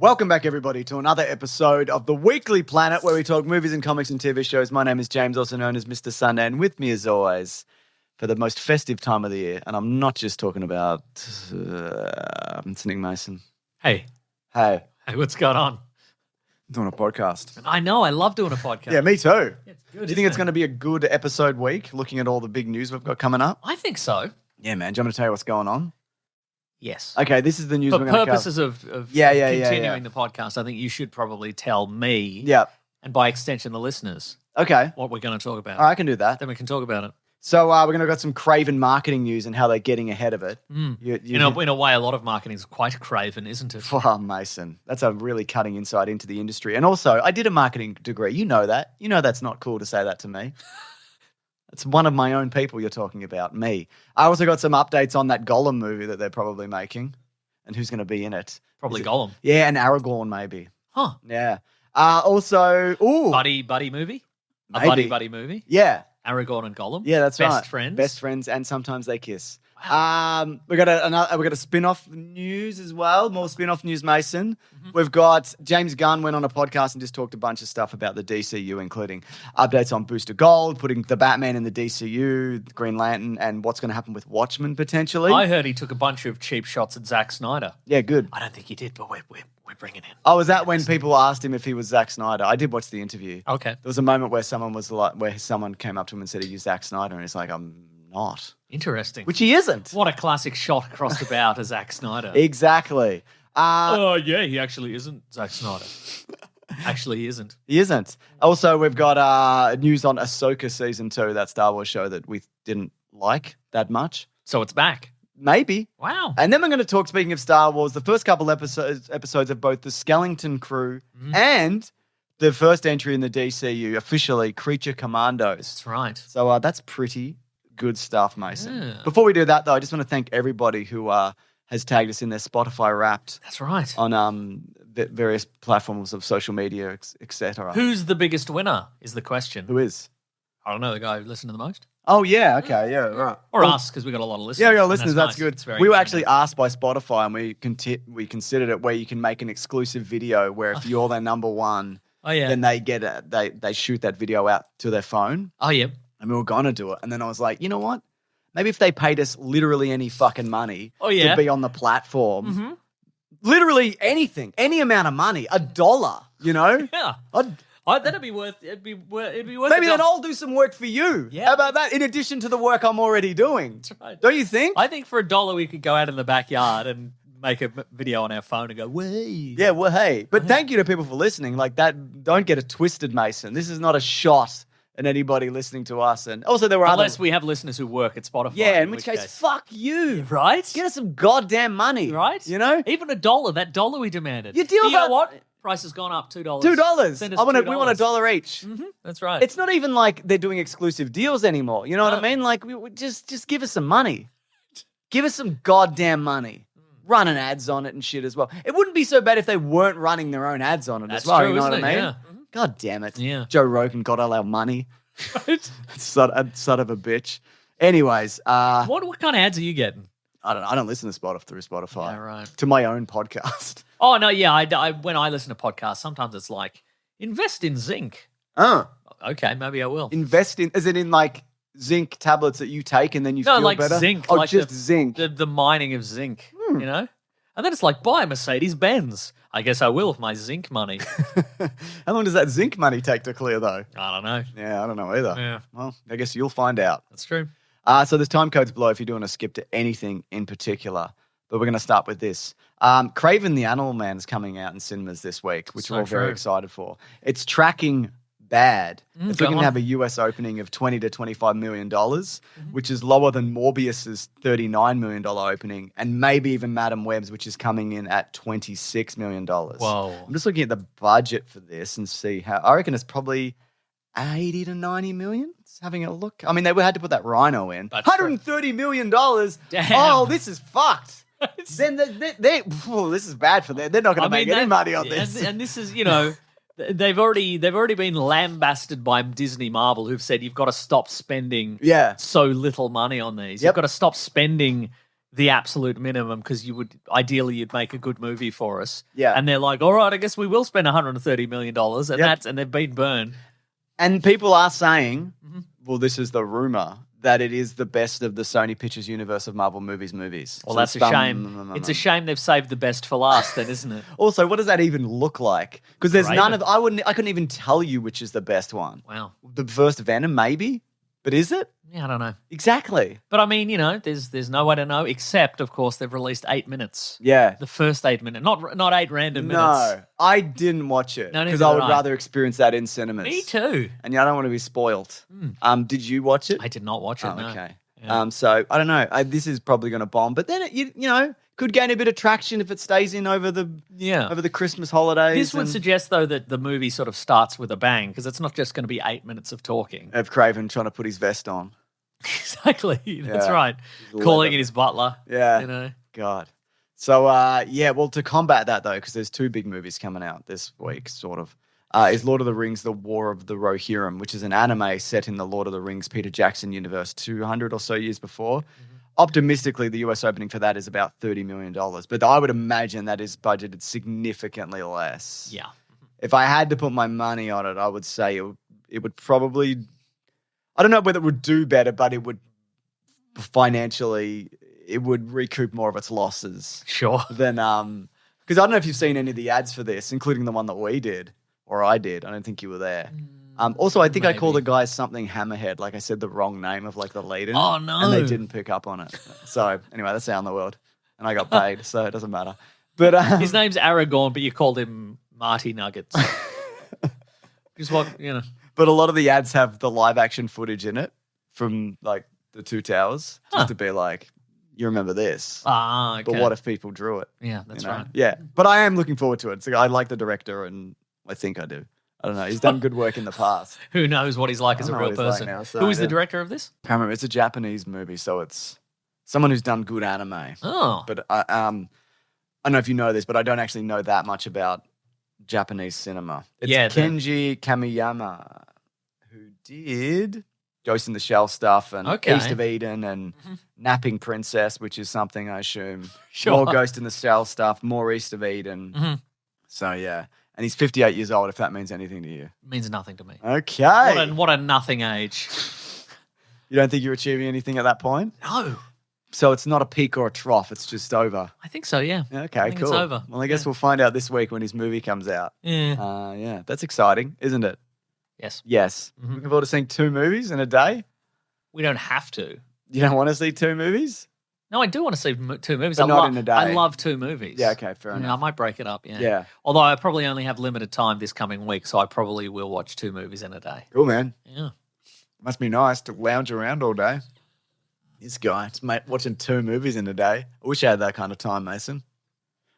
Welcome back, everybody, to another episode of The Weekly Planet, where we talk movies and comics and TV shows. My name is James, also known as Mr. Sunday, and with me, as always, for the most festive time of the year, and I'm not just talking about Nick Mason. Hey, what's going on? I'm doing a podcast. I know, I love doing a podcast. Yeah, me too. It's good, Do you think it's going to be a good episode week, looking at all the big news we've got coming up? I think so. Yeah, man. Do you want me to tell you what's going on? Yes. Okay, this is the news For we're going to cover. purposes of continuing the podcast, I think you should probably tell me, and by extension the listeners, what we're going to talk about. All right, I can do that. Then we can talk about it. So we're going to got some Kraven marketing news and how they're getting ahead of it. In a way, a lot of marketing is quite Kraven, isn't it? Oh, Mason, that's a really cutting insight into the industry. And also, I did a marketing degree. You know that. You know that's not cool to say that to me. It's one of my own people you're talking about, me. I also got some updates on that Gollum movie that they're probably making and who's going to be in it. Probably Gollum. Yeah, and Aragorn maybe. Huh. Yeah. Also, Buddy movie? Maybe. A buddy movie? Yeah. Aragorn and Gollum? Yeah, that's right. Best friends? Best friends, and sometimes they kiss. Wow. We got a spin-off news as well. More spin-off news, Mason. Mm-hmm. We've got James Gunn went on a podcast and just talked a bunch of stuff about the DCU, including updates on Booster Gold, putting the Batman in the DCU, Green Lantern, and what's going to happen with Watchmen potentially. I heard he took a bunch of cheap shots at Zack Snyder. Yeah, good. I don't think he did, but we're bringing in. Oh, was that when people asked him if he was Zack Snyder? I did watch the interview. Okay. There was a moment where someone came up to him and said, "Are you Zack Snyder?" And he's like, "I'm not." Interesting. Which he isn't. What a classic shot across the bow to Zack Snyder. Exactly. Yeah, he actually isn't Zack Snyder. Actually, he isn't. He isn't. Also, we've got news on Ahsoka Season 2, that Star Wars show that we didn't like that much. So it's back. Maybe. Wow. And then we're going to talk, speaking of Star Wars, the first couple episodes of both the Skellington Crew and the first entry in the DCU, officially, Creature Commandos. That's right. So that's pretty good stuff, Mason. Yeah. Before we do that, though, I just want to thank everybody who has tagged us in their Spotify Wrapped. That's right. On various platforms of social media, etc. Who's the biggest winner is the question. Who is? I don't know, the guy who listened to the most. Oh, yeah, okay, yeah, right. Or us, because we got a lot of listeners. Yeah, we got listeners, that's nice. good. We were actually asked by Spotify, and we considered it where you can make an exclusive video where if you're their number one, then they get they shoot that video out to their phone. Oh, yeah. And we were going to do it. And then I was like, you know what? Maybe if they paid us literally any fucking money to be on the platform, literally anything, any amount of money, $1, you know? Yeah. That'd be worth. It'd be worth. Maybe then I'll do some work for you. Yeah. How about that? In addition to the work I'm already doing. That's right. Don't you think? I think for $1 we could go out in the backyard and make a video on our phone and go, "Way." Yeah, well, hey. But thank you to people for listening. Like that. Don't get it twisted, Mason. This is not a shot at anybody listening to us. And also, there were unless we have listeners who work at Spotify. Yeah, in which case, fuck you. Right? Get us some goddamn money. Right? You know? Even $1. That $1 we demanded. You know what? Price has gone up, $2. $2. Send us $2. We want $1 each. Mm-hmm. That's right. It's not even like they're doing exclusive deals anymore. You know what I mean? Like, we just give us some money. Give us some goddamn money. Running ads on it and shit as well. It wouldn't be so bad if they weren't running their own ads on it as well. True, you know what I mean? Yeah. God damn it. Yeah. Joe Rogan got all our money. Right? Son of a bitch. Anyways. What kind of ads are you getting? I don't know. I don't listen to Spotify. Yeah, right. To my own podcast. Oh, no, yeah. When I listen to podcasts, sometimes it's like, invest in zinc. Oh. Okay, maybe I will. Invest in, is it in like zinc tablets that you take and then you feel like better? Zinc. Oh, like just zinc. The mining of zinc, you know? And then it's like, buy a Mercedes-Benz. I guess I will with my zinc money. How long does that zinc money take to clear, though? I don't know. Yeah, I don't know either. Yeah. Well, I guess you'll find out. That's true. So there's time codes below if you do want to skip to anything in particular. But we're going to start with this. Kraven the Animal Man is coming out in cinemas this week, which we're all very excited for. It's tracking bad. It's looking to have a US opening of $20 to $25 million, which is lower than Morbius's $39 million opening, and maybe even Madam Web's, which is coming in at $26 million. Whoa. I'm just looking at the budget for this and see how, I reckon it's probably 80 to 90 million. Having a look. I mean, they had to put that rhino in. $130 million. Damn. Oh, this is fucked. Then this is bad for them. They're not going to make any money on this. And this is, they've already been lambasted by Disney Marvel, who've said you've got to stop spending so little money on these. You've got to stop spending the absolute minimum because you'd make a good movie for us. Yeah. And they're like, all right, I guess we will spend $130 million. And they've been burned. And people are saying, well, this is the rumor, that it is the best of the Sony Pictures universe of Marvel movies. Well, so that's a shame. It's a shame they've saved the best for last then, isn't it? Also, what does that even look like? Because there's none of... I couldn't even tell you which is the best one. Wow. The first Venom, maybe? But is it? Yeah, I don't know. Exactly. But I mean, there's no way to know, except, of course, they've released 8 minutes. Yeah. The first 8 minutes. Not 8 random minutes. No, I didn't watch it. Because I would rather experience that in cinemas. Me too. And I don't want to be spoiled. Did you watch it? I did not watch it, no. Okay. Yeah. So, I don't know. This is probably going to bomb. But then, it, could gain a bit of traction if it stays in over the Christmas holidays. This would suggest, though, that the movie sort of starts with a bang because it's not just going to be 8 minutes of talking. Of Kraven trying to put his vest on. Exactly. That's right. Calling in his butler. Yeah. God. So, well, to combat that, though, because there's 2 big movies coming out this week, sort of, is Lord of the Rings, The War of the Rohirrim, which is an anime set in the Lord of the Rings Peter Jackson universe 200 or so years before. Optimistically, the US opening for that is about $30 million, but I would imagine that is budgeted significantly less. Yeah. If I had to put my money on it, I would say it would probably... I don't know whether it would do better, but it would financially, it would recoup more of its losses. Sure. Than, because I don't know if you've seen any of the ads for this, including the one that we did, or I did. I don't think you were there. Also, I think I called the guy something Hammerhead, like I said the wrong name of the lead-in. Oh, no. And they didn't pick up on it. So, anyway, that's out in the world. And I got paid, so it doesn't matter. But his name's Aragorn, but you called him Marty Nuggets. Just what, But a lot of the ads have the live action footage in it from the Two Towers, just to be like, you remember this. Ah, okay. But what if people drew it? Yeah, that's right. Yeah, but I am looking forward to it. So I like the director, and I think I do. I don't know. He's done good work in the past. Who knows what he's like as a real person? Like now, so, Who is the director of this? I can't remember. It's a Japanese movie, so it's someone who's done good anime. Oh. But I don't know if you know this, but I don't actually know that much about Japanese cinema. It's Kenji Kamiyama, who did Ghost in the Shell stuff and East of Eden and Napping Princess, which is something I assume. Sure. More Ghost in the Shell stuff, more East of Eden. So, yeah. And he's 58 years old, if that means anything to you. It means nothing to me. Okay. What a nothing age. You don't think you're achieving anything at that point? No. So it's not a peak or a trough, it's just over? I think so, yeah. Okay, cool. It's over. Well, I guess we'll find out this week when his movie comes out. Yeah. Yeah, that's exciting, isn't it? Yes. Yes. Looking forward to seeing 2 movies in a day? We don't have to. You don't want to see 2 movies? No, I do want to see 2 movies. But not in a day. I love 2 movies. Yeah, okay, fair enough. I might break it up, yeah. Although I probably only have limited time this coming week, so I probably will watch 2 movies in a day. Cool, man. Yeah. Must be nice to lounge around all day. This guy, watching 2 movies in a day. I wish I had that kind of time, Mason.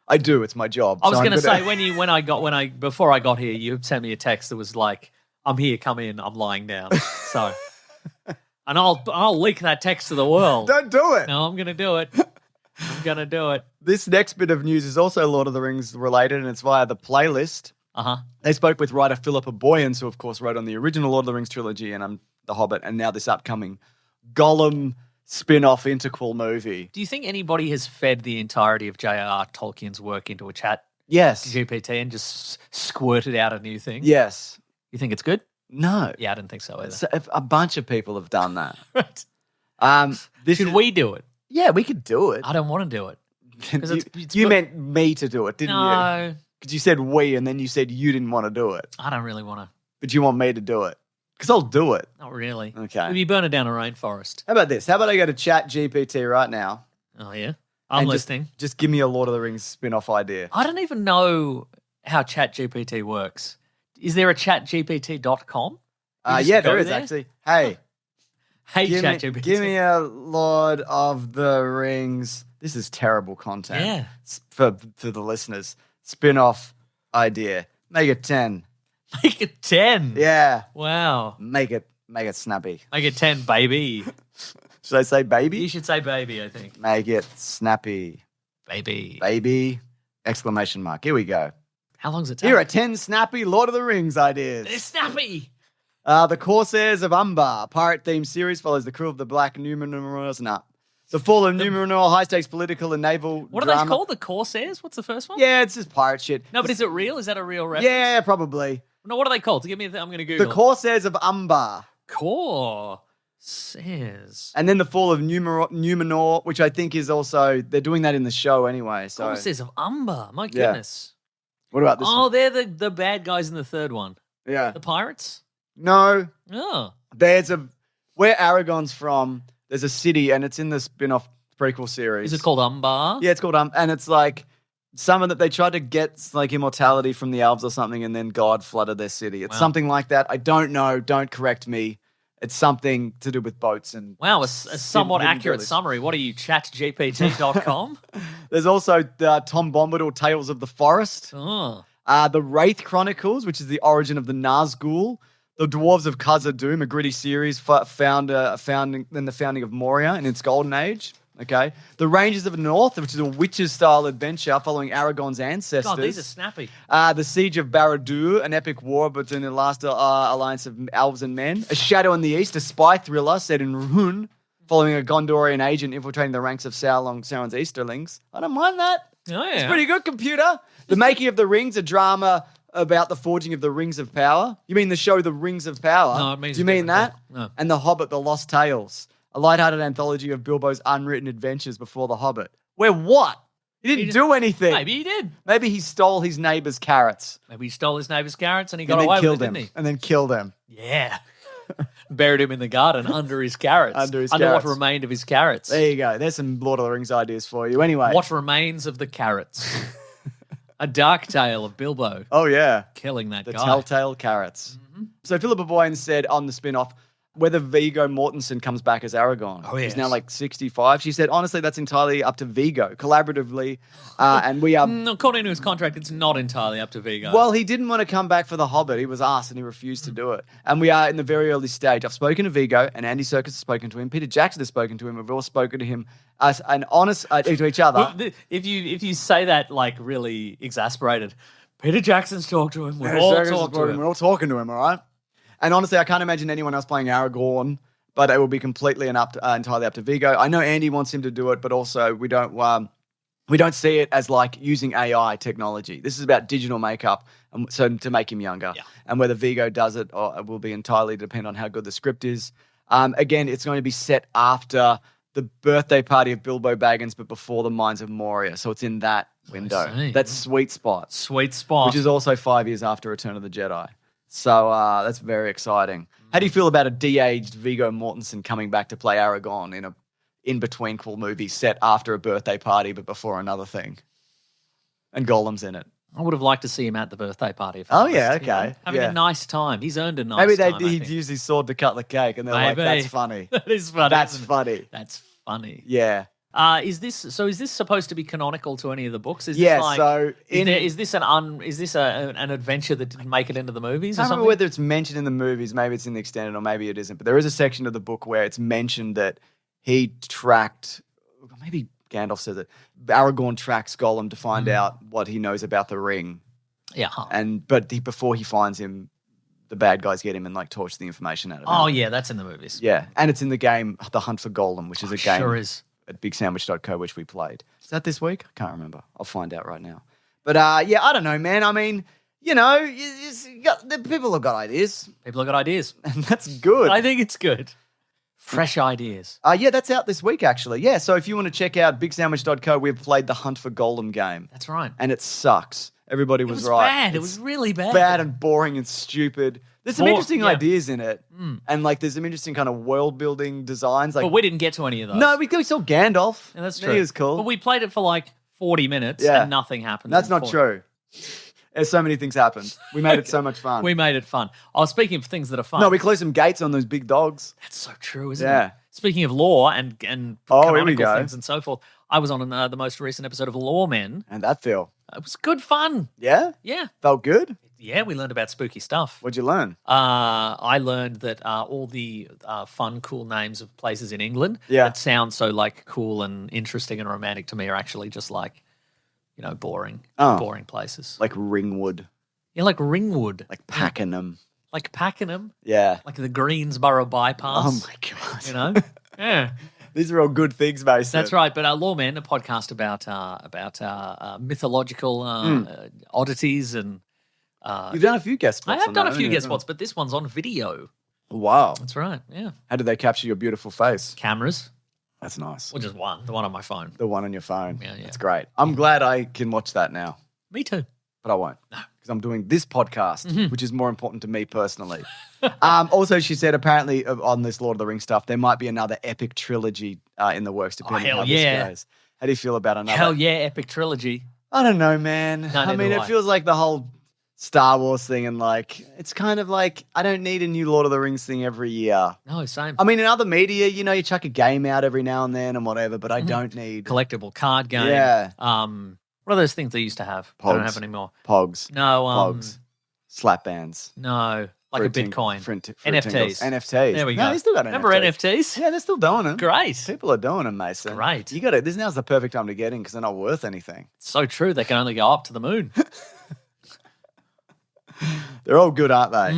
I do. It's my job. I was going to say before I got here, you sent me a text that was like, "I'm here, come in, I'm lying down." So, and I'll leak that text to the world. Don't do it. No, I'm going to do it. I'm going to do it. This next bit of news is also Lord of the Rings related, and it's via the playlist. They spoke with writer Philippa Boyens, who of course wrote on the original Lord of the Rings trilogy and The Hobbit, and now this upcoming Gollum spin-off interquel movie. Do you think anybody has fed the entirety of J.R.R. Tolkien's work into a chat GPT and just squirted out a new thing? Yes. You think it's good? No. Yeah, I didn't think so either. So a bunch of people have done that. Right. Should we do it? Yeah, we could do it. I don't want to do it. You meant me to do it, didn't you? No. Because you said we and then you said you didn't want to do it. I don't really want to. But you want me to do it. Because I'll do it. Not really. Okay. We'd be burning down a rainforest. How about this? How about I go to Chat GPT right now? Oh, yeah? I'm listening. Just give me a Lord of the Rings spin-off idea. I don't even know how Chat GPT works. Is there a chatgpt.com? Yeah, there is actually. Hey. Hey, ChatGPT. Give me a Lord of the Rings. This is terrible content. Yeah. For the listeners. Spin-off idea. Make it 10. Make it 10? Yeah. Wow. Make it snappy. Make it 10, baby. Should I say baby? You should say baby, I think. Make it snappy. Baby. Baby. Exclamation mark. Here we go. How long's it take? Here are 10 snappy Lord of the Rings ideas. They're snappy. The Corsairs of Umbar, pirate-themed series, follows the crew of the Black Numenors. The Fall of Numenor, high-stakes political and naval What are drama. they called? The Corsairs? What's the first one? Yeah, it's just pirate shit. No, but is it real? Is that a real reference? Yeah, probably. No, what are they called? Give me. I'm going to Google. The Corsairs of Umbar. Corsairs. And then the Fall of Numenor, which I think is also, they're doing that in the show anyway. So. Corsairs of Umbar. My goodness. What about this? Oh, they're the bad guys in the third one. Yeah. The pirates? No. Oh. Where Aragorn's from, there's a city and it's in the spin-off prequel series. Is it called Umbar? Yeah, it's called and it's like someone that they tried to get like immortality from the elves or something, and then God flooded their city. It's something like that. I don't know. Don't correct me. It's something to do with boats and. Wow, a somewhat accurate summary. What are you, chatgpt.com? There's also the Tom Bombadil Tales of the Forest. Oh. The Wraith Chronicles, which is the origin of the Nazgul. The Dwarves of Khazad-dûm, a gritty series founding in the founding of Moria in its golden age. Okay. The Rangers of the North, which is a witches-style adventure following Aragorn's ancestors. God, these are snappy. The Siege of Barad-dûr, an epic war between the last alliance of elves and men. A Shadow in the East, a spy thriller set in Rhûn, following a Gondorian agent infiltrating the ranks of Sauron's Easterlings. I don't mind that. Oh, yeah. It's pretty good, computer. The Making of the Rings, a drama about the forging of the Rings of Power. You mean the show The Rings of Power? No, it means. Do you mean that? No. And The Hobbit, The Lost Tales, a lighthearted anthology of Bilbo's unwritten adventures before The Hobbit. Where what? He didn't do anything. Maybe he did. Maybe he stole his neighbor's carrots. Maybe he stole his neighbor's carrots and he got away with it, didn't he? And then killed him. Yeah. Buried him in the garden under his carrots. Under carrots. What remained of his carrots. There you go. There's some Lord of the Rings ideas for you. Anyway. What remains of the carrots? A dark tale of Bilbo. Oh, yeah. Killing that guy. The telltale carrots. Mm-hmm. So Philippa Boyne said on the spin-off whether Viggo Mortensen comes back as Aragorn. Oh, yes. He's now like 65. She said, honestly, that's entirely up to Viggo, collaboratively. And we are... According to his contract, it's not entirely up to Viggo. Well, he didn't want to come back for The Hobbit. He was asked and he refused to do it. And we are in the very early stage. I've spoken to Viggo and Andy Serkis has spoken to him. Peter Jackson has spoken to him. We've all spoken to him as an honest... to each other. Well, if you say that like really exasperated, Peter Jackson's talked to him. We're all talking to him, all right? And honestly, I can't imagine anyone else playing Aragorn, but it will be completely entirely up to Viggo. I know Andy wants him to do it, but also we don't see it as like using AI technology. This is about digital makeup, so to make him younger. Yeah. And whether Viggo does it or it will be entirely depend on how good the script is. Again, it's going to be set after the birthday party of Bilbo Baggins, but before the Mines of Moria. So it's in that window. That sweet spot. Sweet spot. Which is also 5 years after Return of the Jedi. So that's very exciting. How do you feel about a de-aged Viggo Mortensen coming back to play Aragorn in a in-between-quel movie set after a birthday party but before another thing? And Gollum's in it. I would have liked to see him at the birthday party. Okay. Having a nice time. He's earned a nice time. Maybe he'd use his sword to cut the cake and they're like, that's funny. That is funny. That's funny. That's funny. Yeah. Is this supposed to be canonical to any of the books? Is this an adventure that didn't make it into the movies? I don't know whether it's mentioned in the movies, maybe it's in the extended, or maybe it isn't. But there is a section of the book where it's mentioned that he tracked, maybe Gandalf says it, Aragorn tracks Gollum to find out what he knows about the ring. Yeah, but before he finds him, the bad guys get him and like torch the information out of him. Oh yeah, that's in the movies. Yeah, and it's in the game The Hunt for Gollum, which is a game. Sure is. At bigsandwich.co, which we played. Is that this week? I can't remember. I'll find out right now. But yeah, I don't know, man. I mean, the people have got ideas. People have got ideas. And that's good. I think it's good. Fresh ideas. Yeah, that's out this week, actually. Yeah, so if you want to check out bigsandwich.co, we've played the Hunt for Gollum game. That's right. And it sucks. Everybody was right. It was bad. It was really bad. Bad and boring and stupid. There's some interesting ideas in it. And like there's some interesting kind of world building designs. But we didn't get to any of those. No, we saw Gandalf. Yeah, that's true. He was cool. But we played it for like 40 minutes and nothing happened. That's not true. There's so many things happened. We made it so much fun. We made it fun. Speaking of things that are fun. No, we closed some gates on those big dogs. That's so true, isn't it? Speaking of law and canonical things and so forth, I was on the most recent episode of Lawmen. And that feel? It was good fun. Yeah? Yeah. Felt good? Yeah, we learned about spooky stuff. What'd you learn? I learned that all the fun, cool names of places in England that sound so like cool and interesting and romantic to me are actually just like, boring places. Like Ringwood. Yeah, like Ringwood. Like Pakenham. Like Pakenham. Yeah. Like the Greensboro bypass. Oh my God. Yeah. These are all good things, Mason. That's right. But Lawman, a podcast about mythological oddities and. You've done a few guest spots. I have done a few guest spots, but this one's on video. Wow. That's right. Yeah. How did they capture your beautiful face? Cameras. That's nice. Or just one. The one on my phone. The one on your phone. Yeah. That's great. I'm glad I can watch that now. Me too. But I won't. No. Because I'm doing this podcast, which is more important to me personally. Also, she said apparently on this Lord of the Rings stuff, there might be another epic trilogy in the works, depending on how this goes. How do you feel about another? Hell yeah, epic trilogy. I don't know, man. It feels like the whole Star Wars thing, and like it's kind of like I don't need a new Lord of the Rings thing every year. No, same. I mean, in other media, you chuck a game out every now and then and whatever, but I don't need collectible card game. Yeah. What are those things they used to have? Pogs. I don't have anymore. Pogs. No. Pogs. Slap bands. No. Like a Bitcoin. NFTs. NFTs. There we go. No, they still got Remember NFTs. NFTs? Yeah, they're still doing them. Great. People are doing them, Mason. Great. You got it. Now's the perfect time to get in because they're not worth anything. It's so true. They can only go up to the moon. They're all good, aren't they?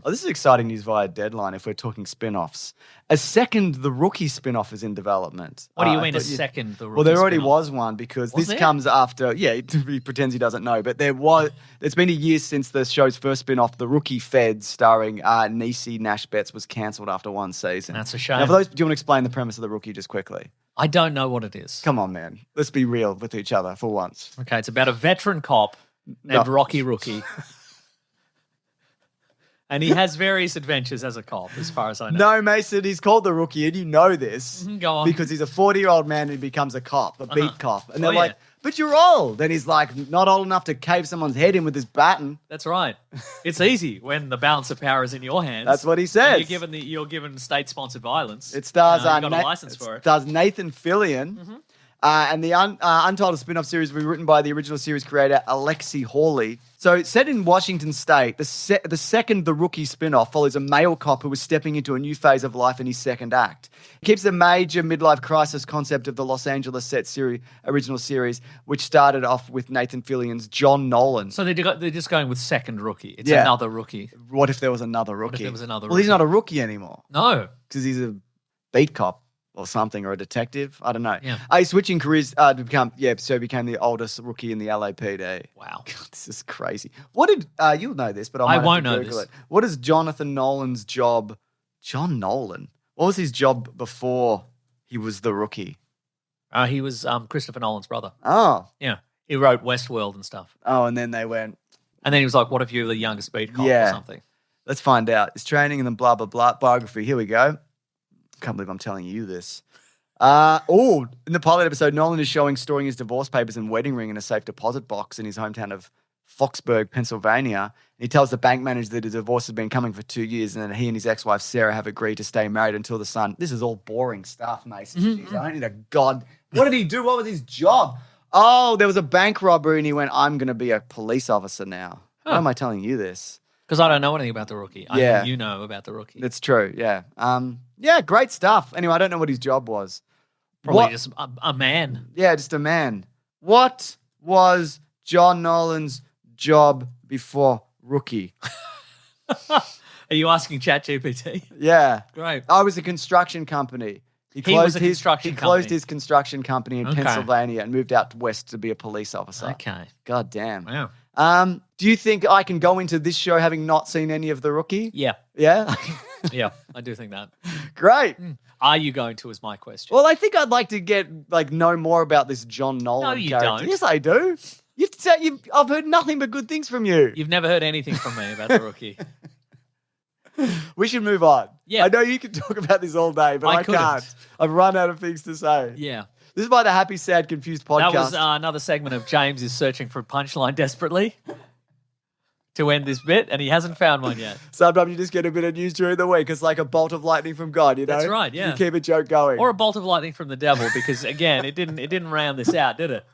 Oh, this is exciting news via Deadline if we're talking spin-offs. A second The Rookie spin-off is in development. What do you mean a second The Rookie Well, there already spin-off? was one because this comes after, he pretends he doesn't know, but it's been a year since the show's first spin-off, The Rookie Feds, starring Niecy Nash Betts, was cancelled after one season. That's a shame. Now, do you want to explain the premise of The Rookie just quickly? I don't know what it is. Come on, man. Let's be real with each other for once. Okay, it's about a veteran cop named Rocky Rookie. And he has various adventures as a cop, as far as I know. No, Mason, he's called The Rookie, and you know this. Go on. Because he's a 40-year-old man who becomes a cop, a beat cop. And they're like, but you're old. And he's like, not old enough to cave someone's head in with his baton. That's right. It's easy when the balance of power is in your hands. That's what he says. You're given state-sponsored violence. It stars, you've got a license for it. Stars Nathan Fillion. And the Untitled spin-off series will be written by the original series creator, Alexi Hawley. So set in Washington State, the second The Rookie spin-off follows a male cop who is stepping into a new phase of life in his second act. It keeps the major midlife crisis concept of the Los Angeles set original series, which started off with Nathan Fillion's John Nolan. So they're just going with second Rookie. It's another Rookie. What if there was another Rookie? What if there was another Well, he's not a rookie anymore. No. Because he's a beat cop. Or something, or a detective. I don't know. Yeah. He's switching careers to become, so became the oldest rookie in the LAPD. Wow. God, this is crazy. What did, you'll know this, but I won't have to know Google this. it. What is Jonathan Nolan's job? John Nolan? What was his job before he was the rookie? He was Christopher Nolan's brother. Oh. Yeah. He wrote Westworld and stuff. Oh, and then they went. And then he was like, what if you're the youngest beat cop or something? Let's find out. His training and then blah, blah, blah. Biography. Here we go. Can't believe I'm telling you this. In the pilot episode, Nolan is storing his divorce papers and wedding ring in a safe deposit box in his hometown of Foxburg, Pennsylvania. He tells the bank manager that his divorce has been coming for 2 years and that he and his ex-wife Sarah have agreed to stay married until the son. This is all boring stuff, Mason. Jeez, I don't need a god. What did he do? What was his job? Oh, there was a bank robbery and he went, I'm going to be a police officer now. Why am I telling you this? Because I don't know anything about The Rookie. I know you know about The Rookie. That's true, yeah. Great stuff. Anyway, I don't know what his job was. Probably just a man. Yeah, just a man. What was John Nolan's job before Rookie? Are you asking ChatGPT? Yeah. Great. Oh, it was a construction company. He closed his construction company in Pennsylvania and moved out west to be a police officer. Okay. God damn. Wow. Do you think I can go into this show having not seen any of The Rookie? Yeah. Yeah? Yeah, I do think that. Great. Are you going to is my question. Well, I think I'd like to know more about this John Nolan character. No, you don't. Yes, I do. I've heard nothing but good things from you. You've never heard anything from me about The Rookie. We should move on. Yeah. I know you can talk about this all day, but I can't. I've run out of things to say. Yeah. This is by the Happy, Sad, Confused podcast. That was another segment of James is searching for a punchline desperately to end this bit, and he hasn't found one yet. Sometimes you just get a bit of news during the week. It's like a bolt of lightning from God, you know? That's right, yeah. You keep a joke going. Or a bolt of lightning from the devil, because, again, it didn't round this out, did it?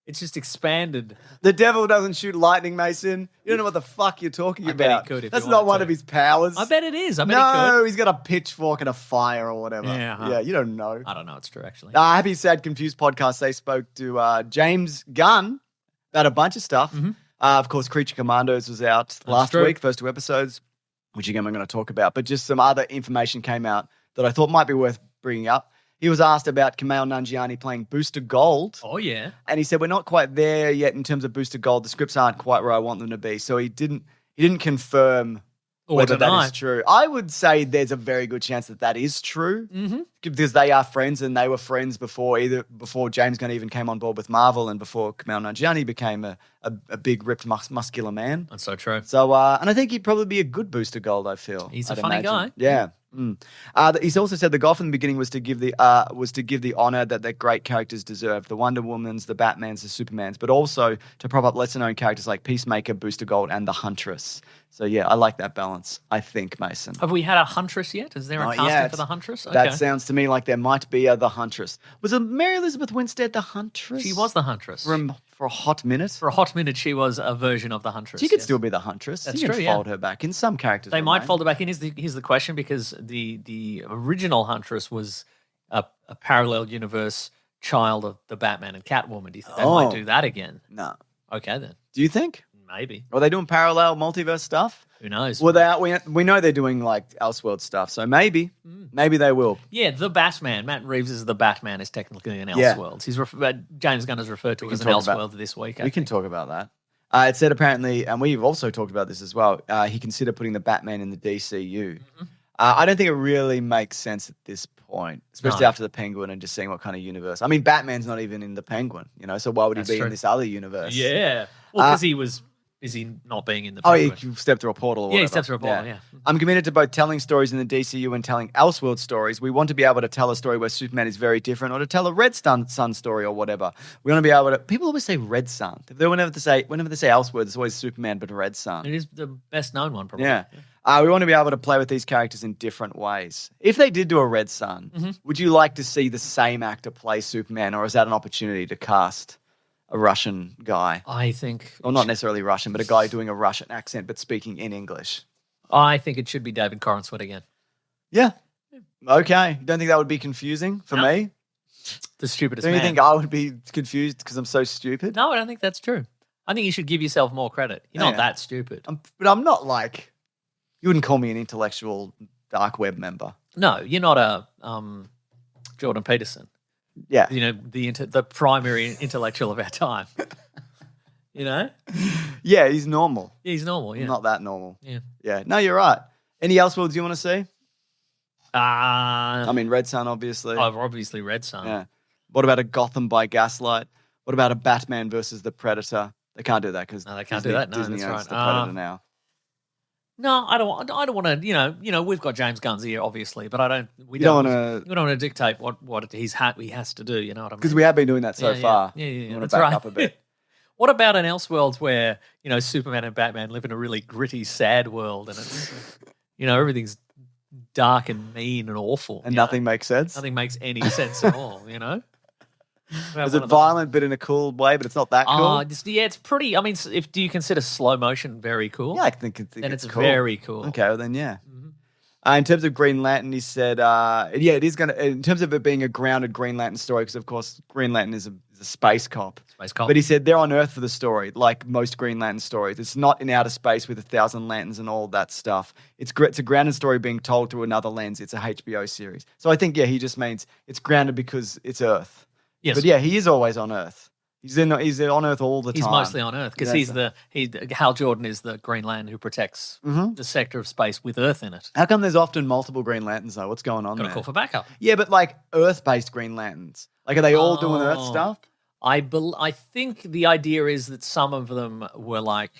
It's just expanded. The devil doesn't shoot lightning, Mason. You don't know what the fuck you're talking about. Bet he could if That's he not wanted one to. of his powers. I bet it is. I bet he No, could. he's got a pitchfork and a fire or whatever. Yeah, you don't know. I don't know. It's true, actually. Happy, Sad, Confused podcast. They spoke to James Gunn about a bunch of stuff. Mm-hmm. Of course, Creature Commandos was out last week, first 2 episodes, which again we're going to talk about. But just some other information came out that I thought might be worth bringing up. he was asked about Kumail Nanjiani playing Booster Gold. Oh, yeah. And he said, we're not quite there yet in terms of Booster Gold. The scripts aren't quite where I want them to be. So he didn't confirm whether that is true. I would say there's a very good chance that is true because they are friends and they were friends before James Gunn even came on board with Marvel and before Kumail Nanjiani became a big, ripped, muscular man. That's so true. So, and I think he'd probably be a good Booster Gold, I feel. He's a funny guy. Yeah. He's also said the goal from the beginning was to give the honor that their great characters deserve, the Wonder Womans, the Batmans, the Supermans, but also to prop up lesser known characters like Peacemaker, Booster Gold, and the Huntress. So yeah, I like that balance. I think, Mason. Have we had a Huntress yet? Is there a casting for the Huntress? Okay. That sounds to me like there might be the Huntress. Was it Mary Elizabeth Winstead the Huntress? She was the Huntress for a hot minute. For a hot minute, she was a version of the Huntress. She could still be the Huntress. That's you true. can fold her back in some characters. They might fold her back in. Here's the question, because the original Huntress was a parallel universe child of the Batman and Catwoman. Do you think they might do that again? No. Okay then. Do you think? Maybe. Are they doing parallel multiverse stuff? Who knows? Well, we know they're doing like Elseworld stuff, so maybe they will. Yeah, the Batman. Matt Reeves is the Batman is technically an Elseworlds. He's James Gunn has referred to it as an Elseworld this week. We can talk about that. It said apparently, and we've also talked about this as well, he considered putting the Batman in the DCU. I don't think it really makes sense at this point, especially after the Penguin and just seeing what kind of universe. I mean, Batman's not even in the Penguin, so why would he be in this other universe? Yeah. Well, because he was busy not being in the Penguin. He stepped through a portal or whatever. Yeah, he stepped through a portal, yeah. I'm committed to both telling stories in the DCU and telling Elseworld stories. We want to be able to tell a story where Superman is very different, or to tell a Red Sun story or whatever. We want to be able to... People always say Red Sun. Whenever they say Elseworld, it's always Superman but Red Sun. It is the best known one, probably. Yeah. We want to be able to play with these characters in different ways. If they did do a Red Sun, would you like to see the same actor play Superman, or is that an opportunity to cast a Russian guy? I think... Or not necessarily Russian, but a guy doing a Russian accent but speaking in English. I think it should be David Corenswet again. Yeah. Okay. You don't think that would be confusing for me? The stupidest man. Do you think I would be confused because I'm so stupid? No, I don't think that's true. I think you should give yourself more credit. You're not that stupid. But I'm not like... You wouldn't call me an intellectual dark web member. No, you're not a Jordan Peterson. Yeah. The primary intellectual of our time. Yeah, he's normal. Yeah, he's normal, yeah. Not that normal. Yeah. Yeah. No, you're right. Any Elseworlds you want to see? I mean, Red Sun, obviously. Obviously Red Sun. Yeah. What about a Gotham by Gaslight? What about a Batman versus the Predator? They can't do that because they can't do that. No, Disney that's owns right. the Predator now. No, I don't want to. We've got James Gunn's here, obviously, but we don't want to dictate what he has to do. You know what I mean? Because we have been doing that so far. Yeah. You want That's to back right. up a bit. What about an Elseworlds where Superman and Batman live in a really gritty, sad world, and it's everything's dark and mean and awful, and nothing makes sense. Nothing makes any sense at all. Is it violent, but in a cool way? But it's not that cool. It's pretty. I mean, do you consider slow motion very cool? Yeah, I think it's cool. Very cool. Okay, well then, yeah. In terms of Green Lantern, he said, it is going to. In terms of it being a grounded Green Lantern story, because of course Green Lantern is a space cop. But he said they're on Earth for the story, like most Green Lantern stories. It's not in outer space with 1,000 lanterns and all that stuff. It's a grounded story being told through another lens. It's a HBO series. So I think he just means it's grounded because it's Earth. Yes. But yeah, he is always on Earth. He's on Earth all the time. He's mostly on Earth because Hal Jordan is the Green Lantern who protects the sector of space with Earth in it. How come there's often multiple Green Lanterns though? What's going on there? Got to call for backup. Yeah, but like Earth-based Green Lanterns. Like, are they all doing Earth stuff? I think the idea is that some of them were like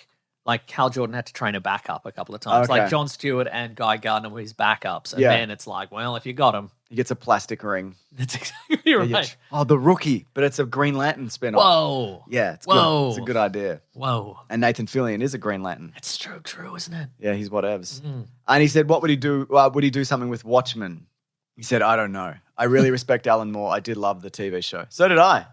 Hal Jordan had to train a backup a couple of times. Okay. Like Jon Stewart and Guy Gardner were his backups. And then it's like, well, if you got him. He gets a plastic ring. That's exactly right. The Rookie, but it's a Green Lantern spin-off. Whoa. Yeah, it's good. It's a good idea. Whoa. And Nathan Fillion is a Green Lantern. It's true, isn't it? Yeah, he's whatevs. And he said, what would he do? Would he do something with Watchmen? He said, I don't know. I really respect Alan Moore. I did love the TV show. So did I.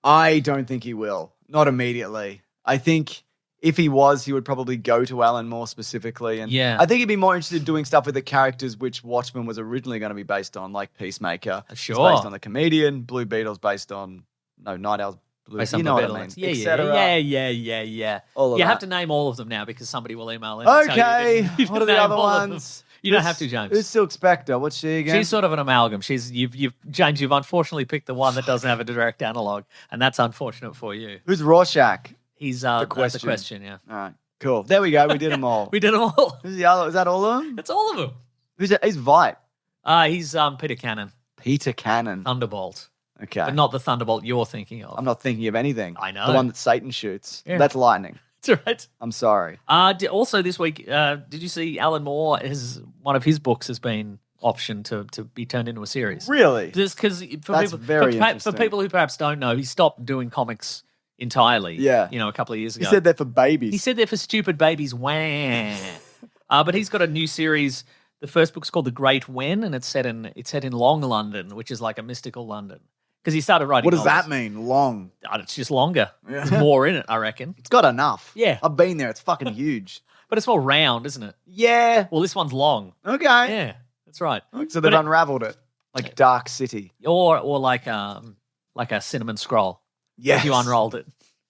I don't think he will. Not immediately. I think if he was, he would probably go to Alan Moore specifically. And I think he'd be more interested in doing stuff with the characters which Watchmen was originally going to be based on, like Peacemaker. Sure. It's based on the comedian. Blue Beetle's based on... No, Night Owl's Blue. You know what I mean. Yeah. You have to name all of them now because somebody will email in. Okay. What are the other ones? You don't have to, James. Who's Silk Spectre? What's she again? She's sort of an amalgam. James, you've unfortunately picked the one that doesn't have a direct analog, and that's unfortunate for you. Who's Rorschach? He's the question, yeah. All right, cool. There we go. We did them all. We did them all. Who's the other? Is that all of them? That's all of them. He's Vite. He's Peter Cannon. Peter Cannon. Thunderbolt. Okay. But not the Thunderbolt you're thinking of. I'm not thinking of anything. I know. The one that Satan shoots. Yeah. That's lightning. That's right. I'm sorry. Also this week, did you see Alan Moore, one of his books has been optioned to be turned into a series? Really? Just because for people who perhaps don't know, he stopped doing comics entirely. Yeah. A couple of years ago. He said they're for babies. He said they're for stupid babies. Wah. But he's got a new series. The first book's called The Great When, and it's set in Long London, which is like a mystical London. Because he started writing. What does that mean? Long? It's just longer. Yeah. There's more in it, I reckon. It's got enough. Yeah. I've been there. It's fucking huge. But it's more round, isn't it? Yeah. Well, this one's long. Okay. Yeah, that's right. So they've unraveled it. Like Dark City. Or like a cinnamon scroll. Yes. If you unrolled it.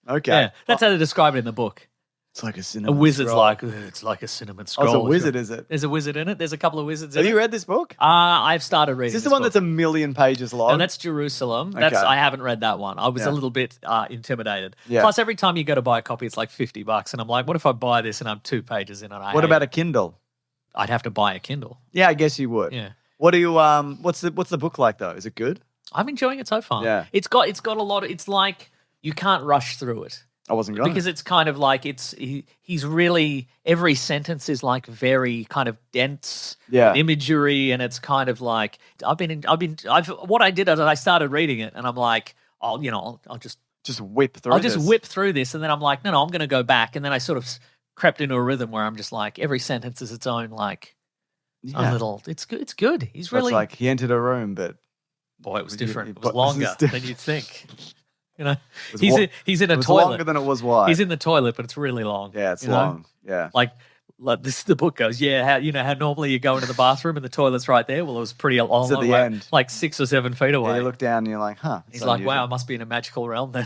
Okay. Yeah, that's how they describe it in the book. It's like a cinnamon wizard's scroll. It's like a cinnamon scroll. Oh, it's a wizard, is it? There's a wizard in it. There's a couple of wizards in it. Have you read this book? I've started reading Is this the one book. that's a million pages long? No, that's Jerusalem. Okay. I haven't read that one. I was a little bit intimidated. Yeah. Plus, every time you go to buy a copy, it's like $50. And I'm like, what if I buy this and I'm 2 pages in and What about a Kindle? I'd have to buy a Kindle. Yeah, I guess you would. Yeah. What do you what's the book like though? Is it good? I'm enjoying it so far. Yeah. It's got a lot of, it's like you can't rush through it. I wasn't going because it's kind of like he's really, every sentence is like very kind of dense imagery, and it's kind of like what I did is I started reading it and I'm like, I'll just whip through whip through this, and then I'm like, no, I'm going to go back, and then I sort of crept into a rhythm where I'm just like, every sentence is its own like a little. It's good. It's good. He's really like he entered a room, but boy, it was different. It was longer than you'd think. He's in a toilet. It's longer than it was wide. He's in the toilet, but it's really long. Yeah, it's long. Yeah. Like this, the book goes, how normally you go into the bathroom and the toilet's right there. Well, it was pretty long. It's at the end. Like 6 or 7 feet away. Yeah, you look down and you're like, huh. He's like, wow, I must be in a magical realm then.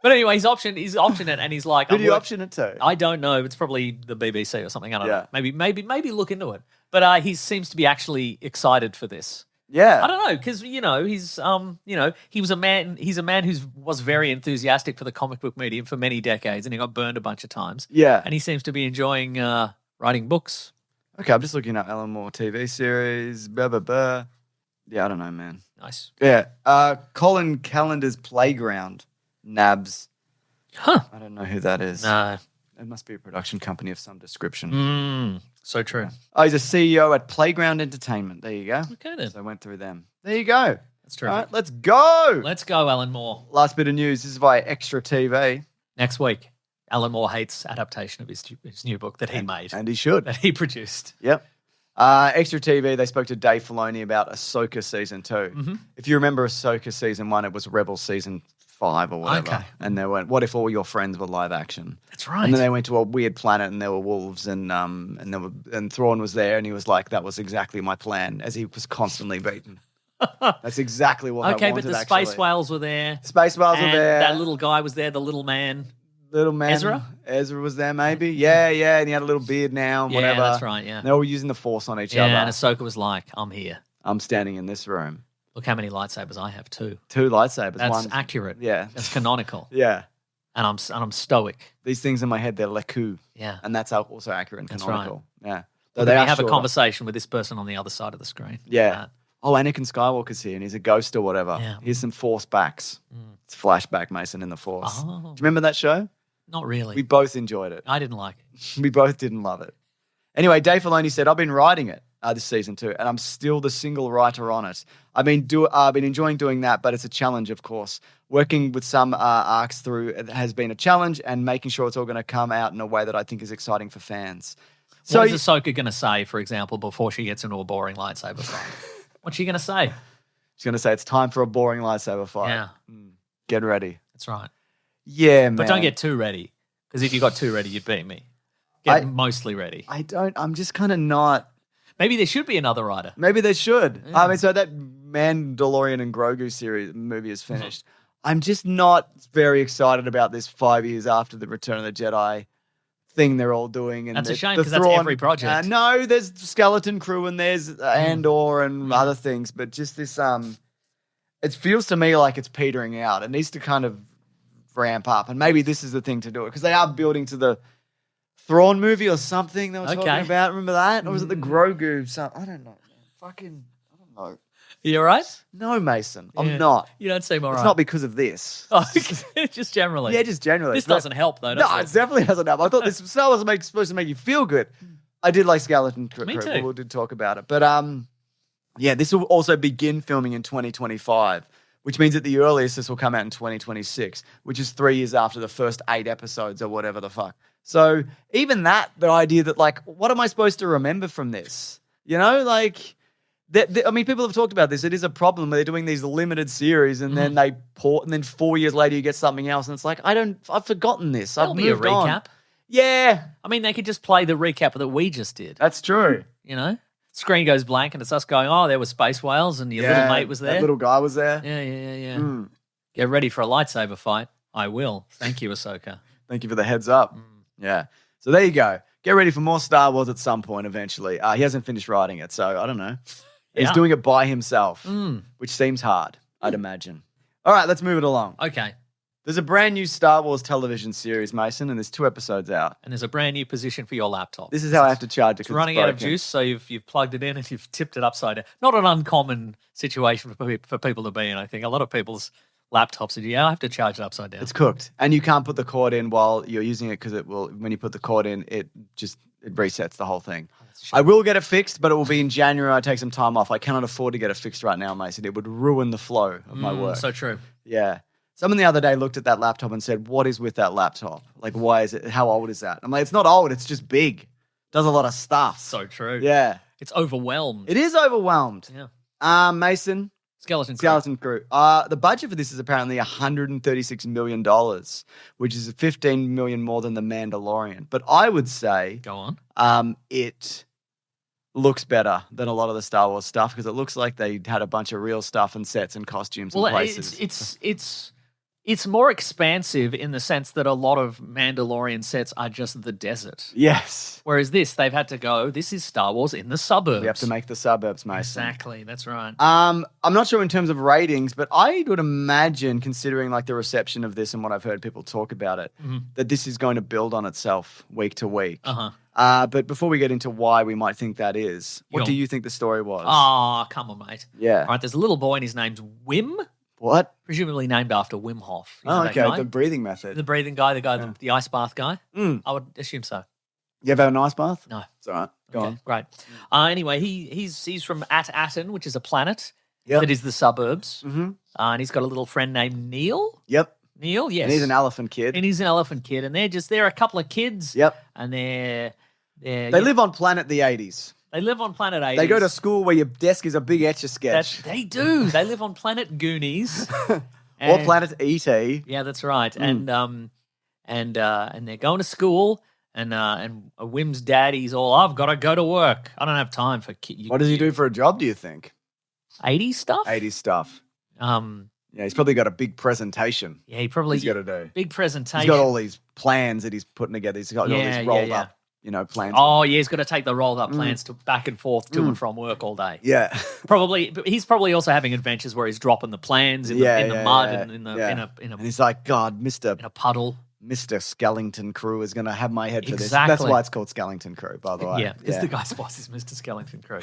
But anyway, he's optioned it, and he's like, who do you option it to? I don't know. It's probably the BBC or something. I don't know. Maybe look into it. But he seems to be actually excited for this. Yeah, I don't know, because he's a man who was very enthusiastic for the comic book medium for many decades, and he got burned a bunch of times. Yeah, and he seems to be enjoying writing books. Okay, I'm just looking at Alan Moore TV series. Blah blah blah. Yeah, I don't know, man. Nice. Yeah, Colin Callender's Playground. Nabs. Huh. I don't know who that is. No. It must be a production company of some description. So true. Oh, he's a CEO at Playground Entertainment. There you go. Okay, then. So I went through them. There you go. That's true. All right, let's go. Let's go, Alan Moore. Last bit of news. This is via Extra TV. Next week, Alan Moore hates adaptation of his new book that he made. And he should. That he produced. Yep. Extra TV, they spoke to Dave Filoni about Ahsoka Season 2. Mm-hmm. If you remember Ahsoka Season 1, it was Rebel Season 5 or whatever. Okay. And they went, what if all your friends were live action? That's right. And then they went to a weird planet and there were wolves and Thrawn was there and he was like, that was exactly my plan, as he was constantly beaten. That's exactly what I wanted, but the space whales were there. Space whales were there. That little guy was there, the little man. Ezra was there maybe. Yeah, and he had a little beard now, whatever. Yeah, that's right, yeah. They were using the Force on each other. Yeah, and Ahsoka was like, I'm here. I'm standing in this room. Look how many lightsabers I have, 2. 2 lightsabers. That's accurate. Yeah. That's canonical. Yeah. And I'm stoic. These things in my head, they're Leku. Yeah. And that's also accurate and canonical. That's right. Yeah. So they have a conversation with this person on the other side of the screen. Yeah. Oh, Anakin Skywalker's here and he's a ghost or whatever. Yeah. Here's some Force backs. It's flashback Mason in the Force. Oh. Do you remember that show? Not really. We both enjoyed it. I didn't like it. We both didn't love it. Anyway, Dave Filoni said, I've been writing it this season too, and I'm still the single writer on it. I've been enjoying doing that, but it's a challenge, of course. Working with some arcs through has been a challenge, and making sure it's all going to come out in a way that I think is exciting for fans. So what is Ahsoka going to say, for example, before she gets into a boring lightsaber fight? What's she going to say? She's going to say, it's time for a boring lightsaber fight. Yeah. Get ready. That's right. Yeah, man. But don't get too ready, because if you got too ready, you'd beat me. Get mostly ready. I'm just kind of not. Maybe there should be another writer. Maybe there should. Yeah. I mean, so that Mandalorian and Grogu movie is finished. I'm just not very excited about this 5 years after the Return of the Jedi thing they're all doing. And that's a shame because that's every project. No, there's Skeleton Crew and there's Andor and other things, but just this, it feels to me like it's petering out. It needs to kind of ramp up, and maybe this is the thing to do it because they are building to the Thrawn movie or something they were talking about. Remember that? Or was it the Grogu? I don't know. I don't know. You all right? No, Mason. I'm not. You don't seem all right. It's not because of this. Oh, just generally. Yeah, just generally. This doesn't help, though, No, it definitely doesn't help. I thought this Star Wars was supposed to make you feel good. I did like Skeleton Crew. Me too. We did talk about it. But, yeah, this will also begin filming in 2025, which means at the earliest this will come out in 2026, which is 3 years after the first 8 episodes or whatever the fuck. So even that, the idea that, like, what am I supposed to remember from this? You know, like... I mean, people have talked about this. It is a problem where they're doing these limited series and then they port, and then 4 years later you get something else, and it's like I've forgotten this. There'll be a recap. On. Yeah, I mean, they could just play the recap that we just did. That's true. You know, screen goes blank and it's us going, "Oh, there were space whales and your little mate was there. That little guy was there. Yeah. Get ready for a lightsaber fight. I will. Thank you, Ahsoka. Thank you for the heads up. Yeah. So there you go. Get ready for more Star Wars at some point eventually. He hasn't finished writing it, so I don't know. He's doing it by himself, which seems hard, I'd imagine. All right, let's move it along. Okay. There's a brand new Star Wars television series, Mason, and there's 2 episodes out. And there's a brand new position for your laptop. This is how I have to charge it. It's running out of juice, so you've plugged it in and you've tipped it upside down. Not an uncommon situation for people to be in, I think. A lot of people's laptops, I have to charge it upside down. It's cooked. And you can't put the cord in while you're using it because it will, when you put the cord in, it resets the whole thing. I will get it fixed, but it will be in January. I take some time off. I cannot afford to get it fixed right now, Mason. It would ruin the flow of my work. So true. Yeah. Someone the other day looked at that laptop and said, "What is with that laptop? Like, why is it? How old is that?" I'm like, "It's not old. It's just big. Does a lot of stuff." So true. Yeah. It's overwhelmed. It is overwhelmed. Yeah. Mason. Skeleton Crew. The budget for this is apparently $136 million, which is $15 million more than The Mandalorian. But I would say, go on. It looks better than a lot of the Star Wars stuff because it looks like they had a bunch of real stuff and sets and costumes and places. It's more expansive in the sense that a lot of Mandalorian sets are just the desert. Yes. Whereas this is Star Wars in the suburbs. We have to make the suburbs, Mason. Exactly, that's right. I'm not sure in terms of ratings, but I would imagine, considering like the reception of this and what I've heard people talk about it, that this is going to build on itself week to week. But before we get into why we might think that is, what do you think the story was? Oh, come on, mate. Yeah. All right, there's a little boy and his name's Wim. What? Presumably named after Wim Hof. Okay, the breathing method. The breathing guy, the ice bath guy. I would assume so. You ever had an ice bath? No. It's all right. Go on. Great. Anyway, he's from Aten, which is a planet that is the suburbs. And he's got a little friend named Neil. Yep. Neil, yes. And he's an elephant kid. And they're a couple of kids. Yep. And they live on planet the 80s. They live on planet 80s. They go to school where your desk is a big Etch-a-Sketch. They do. They live on planet Goonies. Or planet E.T. Yeah, that's right. And they're going to school and Wim's daddy's all, "I've got to go to work. I don't have time for kids." What does he do for a job, do you think? 80s stuff? 80s stuff. Yeah, he's probably got a big presentation. Yeah, he's got to do. Big presentation. He's got all these plans that he's putting together. He's got all these rolled up. Plans. Oh, yeah, he's got to take the rolled up plans to back and forth to and from work all day. Yeah. But he's probably also having adventures where he's dropping the plans in the mud and in a and he's like, "God, in a puddle. Mr. Skellington Crew is going to have my head for this." Exactly. That's why it's called Skellington Crew, by the way. Yeah, because the guy's boss is Mr. Skellington Crew.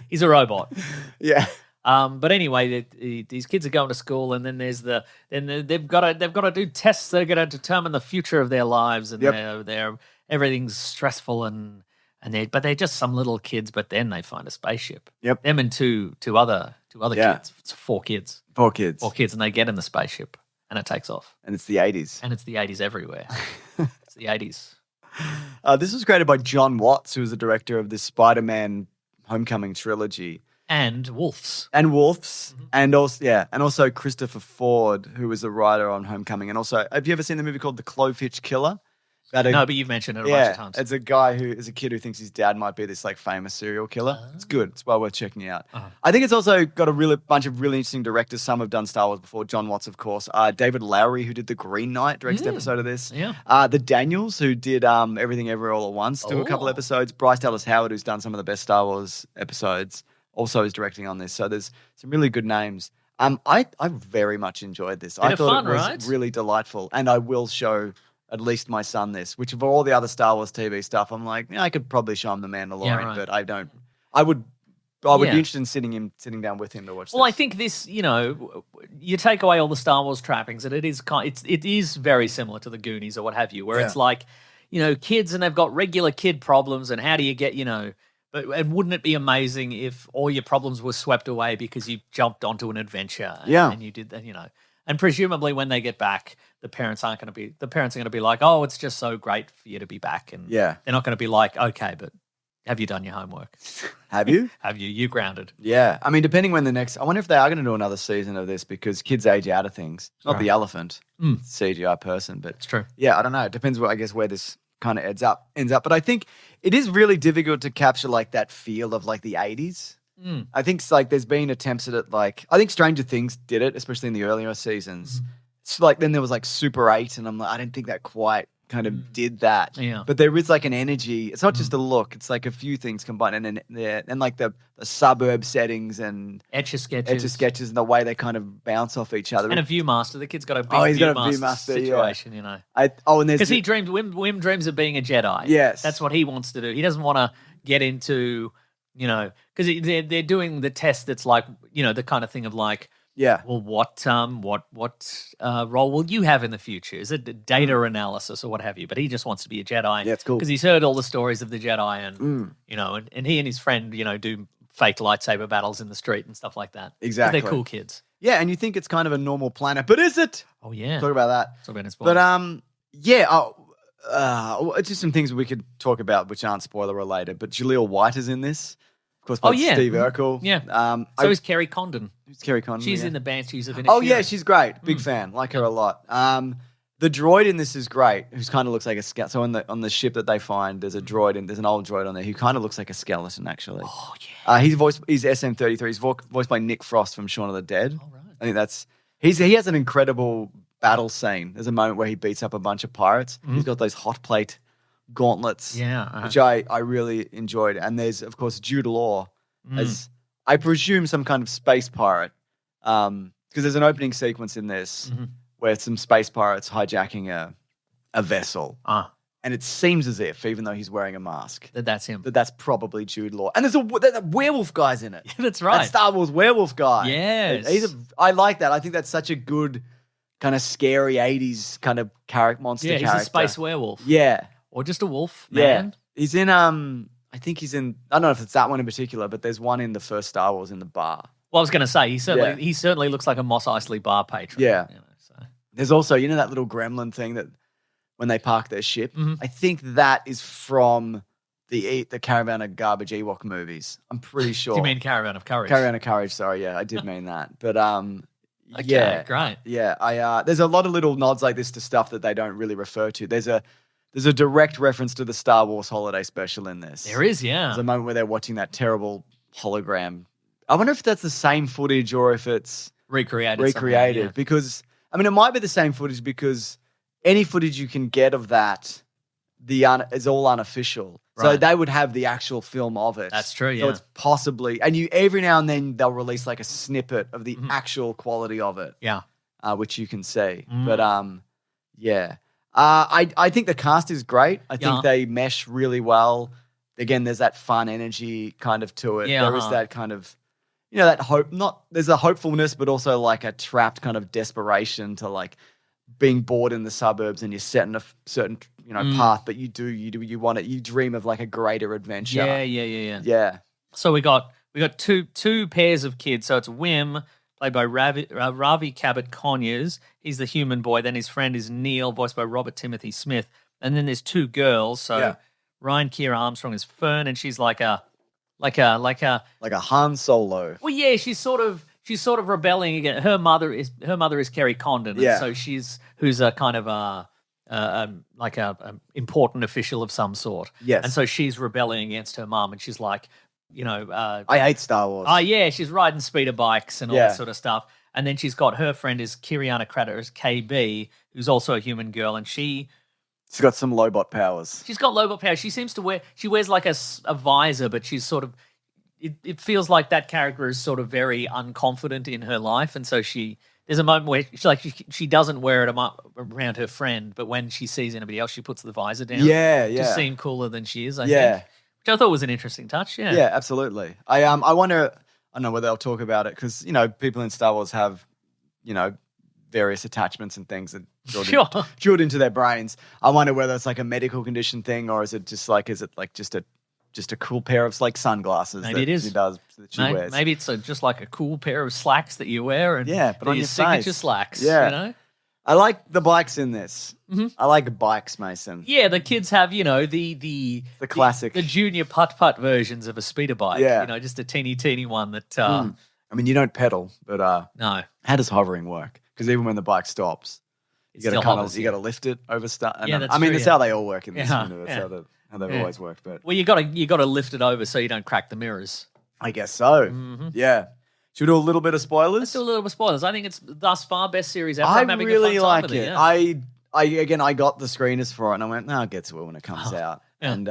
He's a robot. Yeah. But anyway, these kids are going to school, and then they've got to do tests that are going to determine the future of their lives, and they're everything's stressful but they're just some little kids. But then they find a spaceship. Yep. Them and two other kids. It's 4 kids. 4 kids. 4 kids, and they get in the spaceship, and it takes off. And it's the 80s. And it's the 80s everywhere. It's the 80s. This was created by John Watts, who was the director of the Spider-Man Homecoming trilogy. And Wolves. And also Christopher Ford, who was the writer on Homecoming. And also, have you ever seen the movie called The Clove Hitch Killer? No, but you've mentioned it a bunch of times. It's a guy who is a kid who thinks his dad might be this like famous serial killer. It's good. It's well worth checking out. I think it's also got a bunch of really interesting directors. Some have done Star Wars before. John Watts, of course. David Lowery, who did The Green Knight, directed an episode of this. Yeah. The Daniels, who did Everything Everywhere All at Once, do a couple episodes. Bryce Dallas Howard, who's done some of the best Star Wars episodes, also is directing on this. So there's some really good names. I very much enjoyed this. I thought it was really delightful, and I will show at least my son this, which of all the other Star Wars TV stuff, I'm like, I could probably show him The Mandalorian, but I don't. I would be interested in sitting down with him to watch this. Well, I think this, you take away all the Star Wars trappings, and it is very similar to the Goonies or what have you, where it's like, kids and they've got regular kid problems, and how do you get, but wouldn't it be amazing if all your problems were swept away because you jumped onto an adventure and you did that, And presumably when they get back, the parents are going to be like, oh, it's just so great for you to be back. And they're not going to be like, okay, but have you done your homework? Have you? Have you? You grounded. Yeah. I mean, depending when I wonder if they are going to do another season of this because kids age out of things. Not the elephant, CGI person, but it's true. Yeah, I don't know. It depends where this kind of ends up. But I think it is really difficult to capture like that feel of like the 80s. I think it's like there's been attempts at it. Like I think Stranger Things did it, especially in the earlier seasons. It's like then there was like Super 8, and I'm like, I didn't think that quite kind of did that. Yeah. But there is like an energy. It's not just a look. It's like a few things combined, and like the suburb settings and etch a sketches and the way they kind of bounce off each other. And a Viewmaster. The kid's got a big Viewmaster situation. And there's because he dreams. Wim dreams of being a Jedi. Yes, that's what he wants to do. He doesn't want to get into. Because they're doing the test that's like, the kind of thing of like, well, what role will you have in the future? Is it data analysis or what have you? But he just wants to be a Jedi. Yeah, it's cool. Because he's heard all the stories of the Jedi and, and he and his friend, do fake lightsaber battles in the street and stuff like that. Exactly. They're cool kids. Yeah, and you think it's kind of a normal planet, but is it? Oh, yeah. Talk about that. Talk about it. But, just some things we could talk about which aren't spoiler related, but Jaleel White is in this. Of course, Steve Urkel. Yeah. So is Kerry Condon. Who's Kerry Condon? She's in the Banshees of Inisherin. Oh, yeah, she's great. Big fan. Like her a lot. The droid in this is great, who kind of looks like a skeleton. So on the ship that they find, there's a droid, and there's an old droid on there who kind of looks like a skeleton, actually. Oh, yeah. He's SM-33. He's voiced by Nick Frost from Shaun of the Dead. Oh, right. I think he has an incredible battle scene. There's a moment where he beats up a bunch of pirates. He's got those hot plate gauntlets, which I really enjoyed. And there's, of course, Jude Law as, I presume, some kind of space pirate. Because there's an opening sequence in this where some space pirates hijacking a vessel. And it seems as if, even though he's wearing a mask, that's him. That's probably Jude Law. And there's a werewolf guy's in it. Yeah, that's right. That Star Wars werewolf guy. Yes. I like that. I think that's such a good kind of scary 80s kind of monster character. Yeah, he's a space werewolf. Yeah. Or just a wolf, man. Yeah. He's in, I think he's in, I don't know if it's that one in particular, but there's one in the first Star Wars in the bar. Well, I was going to say, he certainly looks like a Mos Eisley bar patron. Yeah. There's also, that little gremlin thing that when they park their ship, I think that is from the Caravan of Garbage Ewok movies. I'm pretty sure. Do you mean Caravan of Courage? Caravan of Courage, sorry, yeah, I did mean that. But okay, great. Yeah, there's a lot of little nods like this to stuff that they don't really refer to. There's a direct reference to the Star Wars Holiday Special in this. There is, yeah. There's a moment where they're watching that terrible hologram. I wonder if that's the same footage or if it's recreated. Because, it might be the same footage because any footage you can get of that is all unofficial. Right. So they would have the actual film of it. That's true, yeah. So it's possibly, and every now and then they'll release like a snippet of the actual quality of it. Yeah. Which you can see. But, yeah. I think the cast is great. I think they mesh really well. Again, there's that fun energy kind of to it. Yeah, there is that kind of, that hope. There's a hopefulness, but also like a trapped kind of desperation to like being bored in the suburbs and you're set in a certain path, but you want it. You dream of like a greater adventure. Yeah. So we got two pairs of kids. So it's Wim, played by Ravi Cabot Conyers. He's the human boy. Then his friend is Neil, voiced by Robert Timothy Smith. And then there's two girls. So Ryan Keir Armstrong is Fern, and she's like a Han Solo. Well, yeah, she's sort of rebelling against her mother is Kerry Condon. Yeah. And so who's a kind of like a important official of some sort. Yes. And so she's rebelling against her mum, and she's like, I hate Star Wars. Oh, yeah, she's riding speeder bikes and all that sort of stuff. And then she's got her friend is Kiriana Crater as KB, who's also a human girl, and she's got some Lobot powers. She's got Lobot powers. She seems to she wears like a visor, but she's sort of, it feels like that character is sort of very unconfident in her life, and so there's a moment where she doesn't wear it around her friend, but when she sees anybody else, she puts the visor down. Yeah. To seem cooler than she is, I think. Which I thought was an interesting touch, yeah. Yeah, absolutely. I wonder, I don't know whether they'll talk about it, because, people in Star Wars have, various attachments and things that drilled into their brains. I wonder whether it's like a medical condition thing, or is it just just a cool pair of like sunglasses maybe it is. She wears. Maybe it's just like a cool pair of slacks that you wear, and but on your signature slacks. Yeah. I like the bikes in this. Mm-hmm. I like bikes, Mason. Yeah, the kids have, the classic, the junior putt versions of a speeder bike. Yeah, just a teeny one that. I mean, you don't pedal, but no. How does hovering work? Because even when the bike stops, you got to lift it over stuff. Yeah, that's how they all work in this universe. That's how they've always worked. But you got to lift it over so you don't crack the mirrors. I guess so. Mm-hmm. Yeah. Should we do a little bit of spoilers? Let's do a little bit of spoilers. I think it's thus far best series ever. I I'm having really a fun time like with it. Yeah. I got the screeners for it, and I went, no, I'll get to it when it comes out. Yeah. And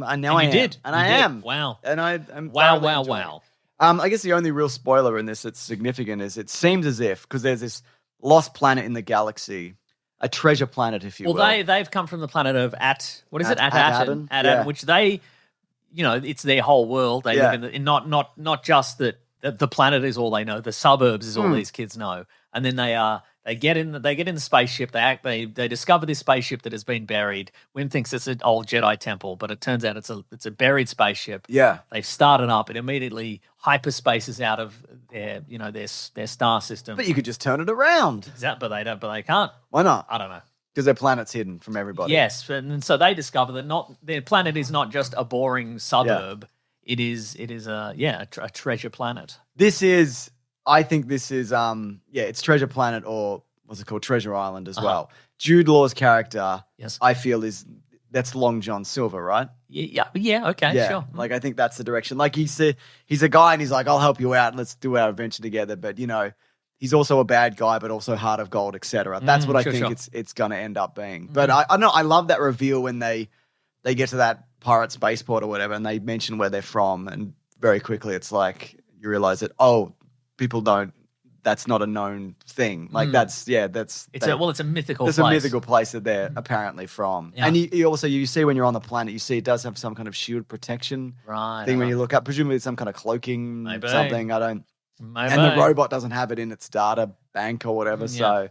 now I did. And I am. Wow. And I'm wow. I guess the only real spoiler in this that's significant is it seems as if, because there's this lost planet in the galaxy, a treasure planet, if you will. Well, they've come from the planet of At-Aten, which they, it's their whole world. They live in not just that the planet is all they know. The suburbs is all these kids know. And then they get in the spaceship. They discover this spaceship that has been buried. Wim thinks it's an old Jedi temple, but it turns out it's a buried spaceship. Yeah, they've started up. It immediately hyperspaces out of their star system. But you could just turn it around. Exactly, but they can't. Why not? I don't know. Because their planet's hidden from everybody. Yes, and so they discover that their planet is not just a boring suburb. Yeah. It is a treasure planet. I think this is it's Treasure Planet, or what's it called, Treasure Island as well. Jude Law's character, yes, I feel that's Long John Silver, right? Yeah, okay, sure. Like I think that's the direction. Like he's a guy, and he's like, I'll help you out, and let's do our adventure together. But he's also a bad guy, but also heart of gold, etc. That's what I think it's going to end up being. But I know I love that reveal when they get to that pirate spaceport or whatever, and they mention where they're from, and very quickly it's like you realize that people don't. That's not a known thing. Like it's a mythical. It's a mythical place that they're apparently from. Yeah. And you see when you're on the planet, you see it does have some kind of shield protection thing when you look up. Presumably it's some kind of cloaking something. I don't. Maybe. And the robot doesn't have it in its data bank or whatever. Yeah. So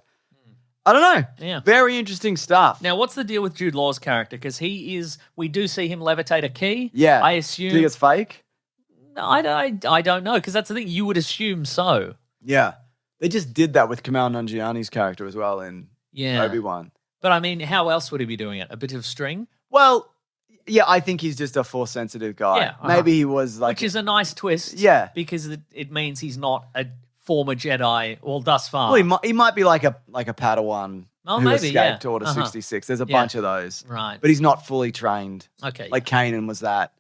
I don't know. Yeah. Very interesting stuff. Now, what's the deal with Jude Law's character? Because we do see him levitate a key. Yeah. I assume. Do you think it's fake? No, I don't know, because that's the thing. You would assume so. Yeah. They just did that with Kumail Nanjiani's character as well in Obi-Wan. But I mean, how else would he be doing it? A bit of string? Well, yeah, I think he's just a Force-sensitive guy. Yeah, maybe he was like... Which is a nice twist. Yeah. Because it means he's not a former Jedi, well, thus far. Well, he might be like a Padawan who escaped Order 66. There's a bunch of those. Right. But he's not fully trained. Okay. Like Kanan was that.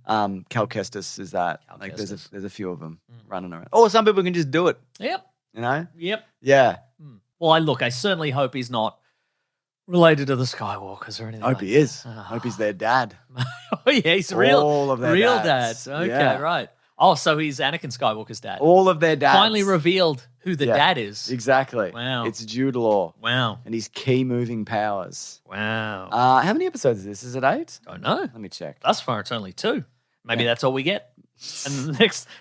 Cal Kestis is that. Like there's a few of them running around. Or some people can just do it. Yep. You know? Yep. Yeah. Well, I certainly hope he's not related to the Skywalkers or anything. Hope he is. Hope he's their dad. Oh yeah, he's real. All of their dads. Okay, right. Oh, so he's Anakin Skywalker's dad. All of their dads. Finally revealed who the dad is. Exactly. Wow. It's Jude Law. Wow. And his key moving powers. Wow. How many episodes is this? Is it 8? Don't know. Let me check. Thus far, it's only 2. Maybe that's all we get. And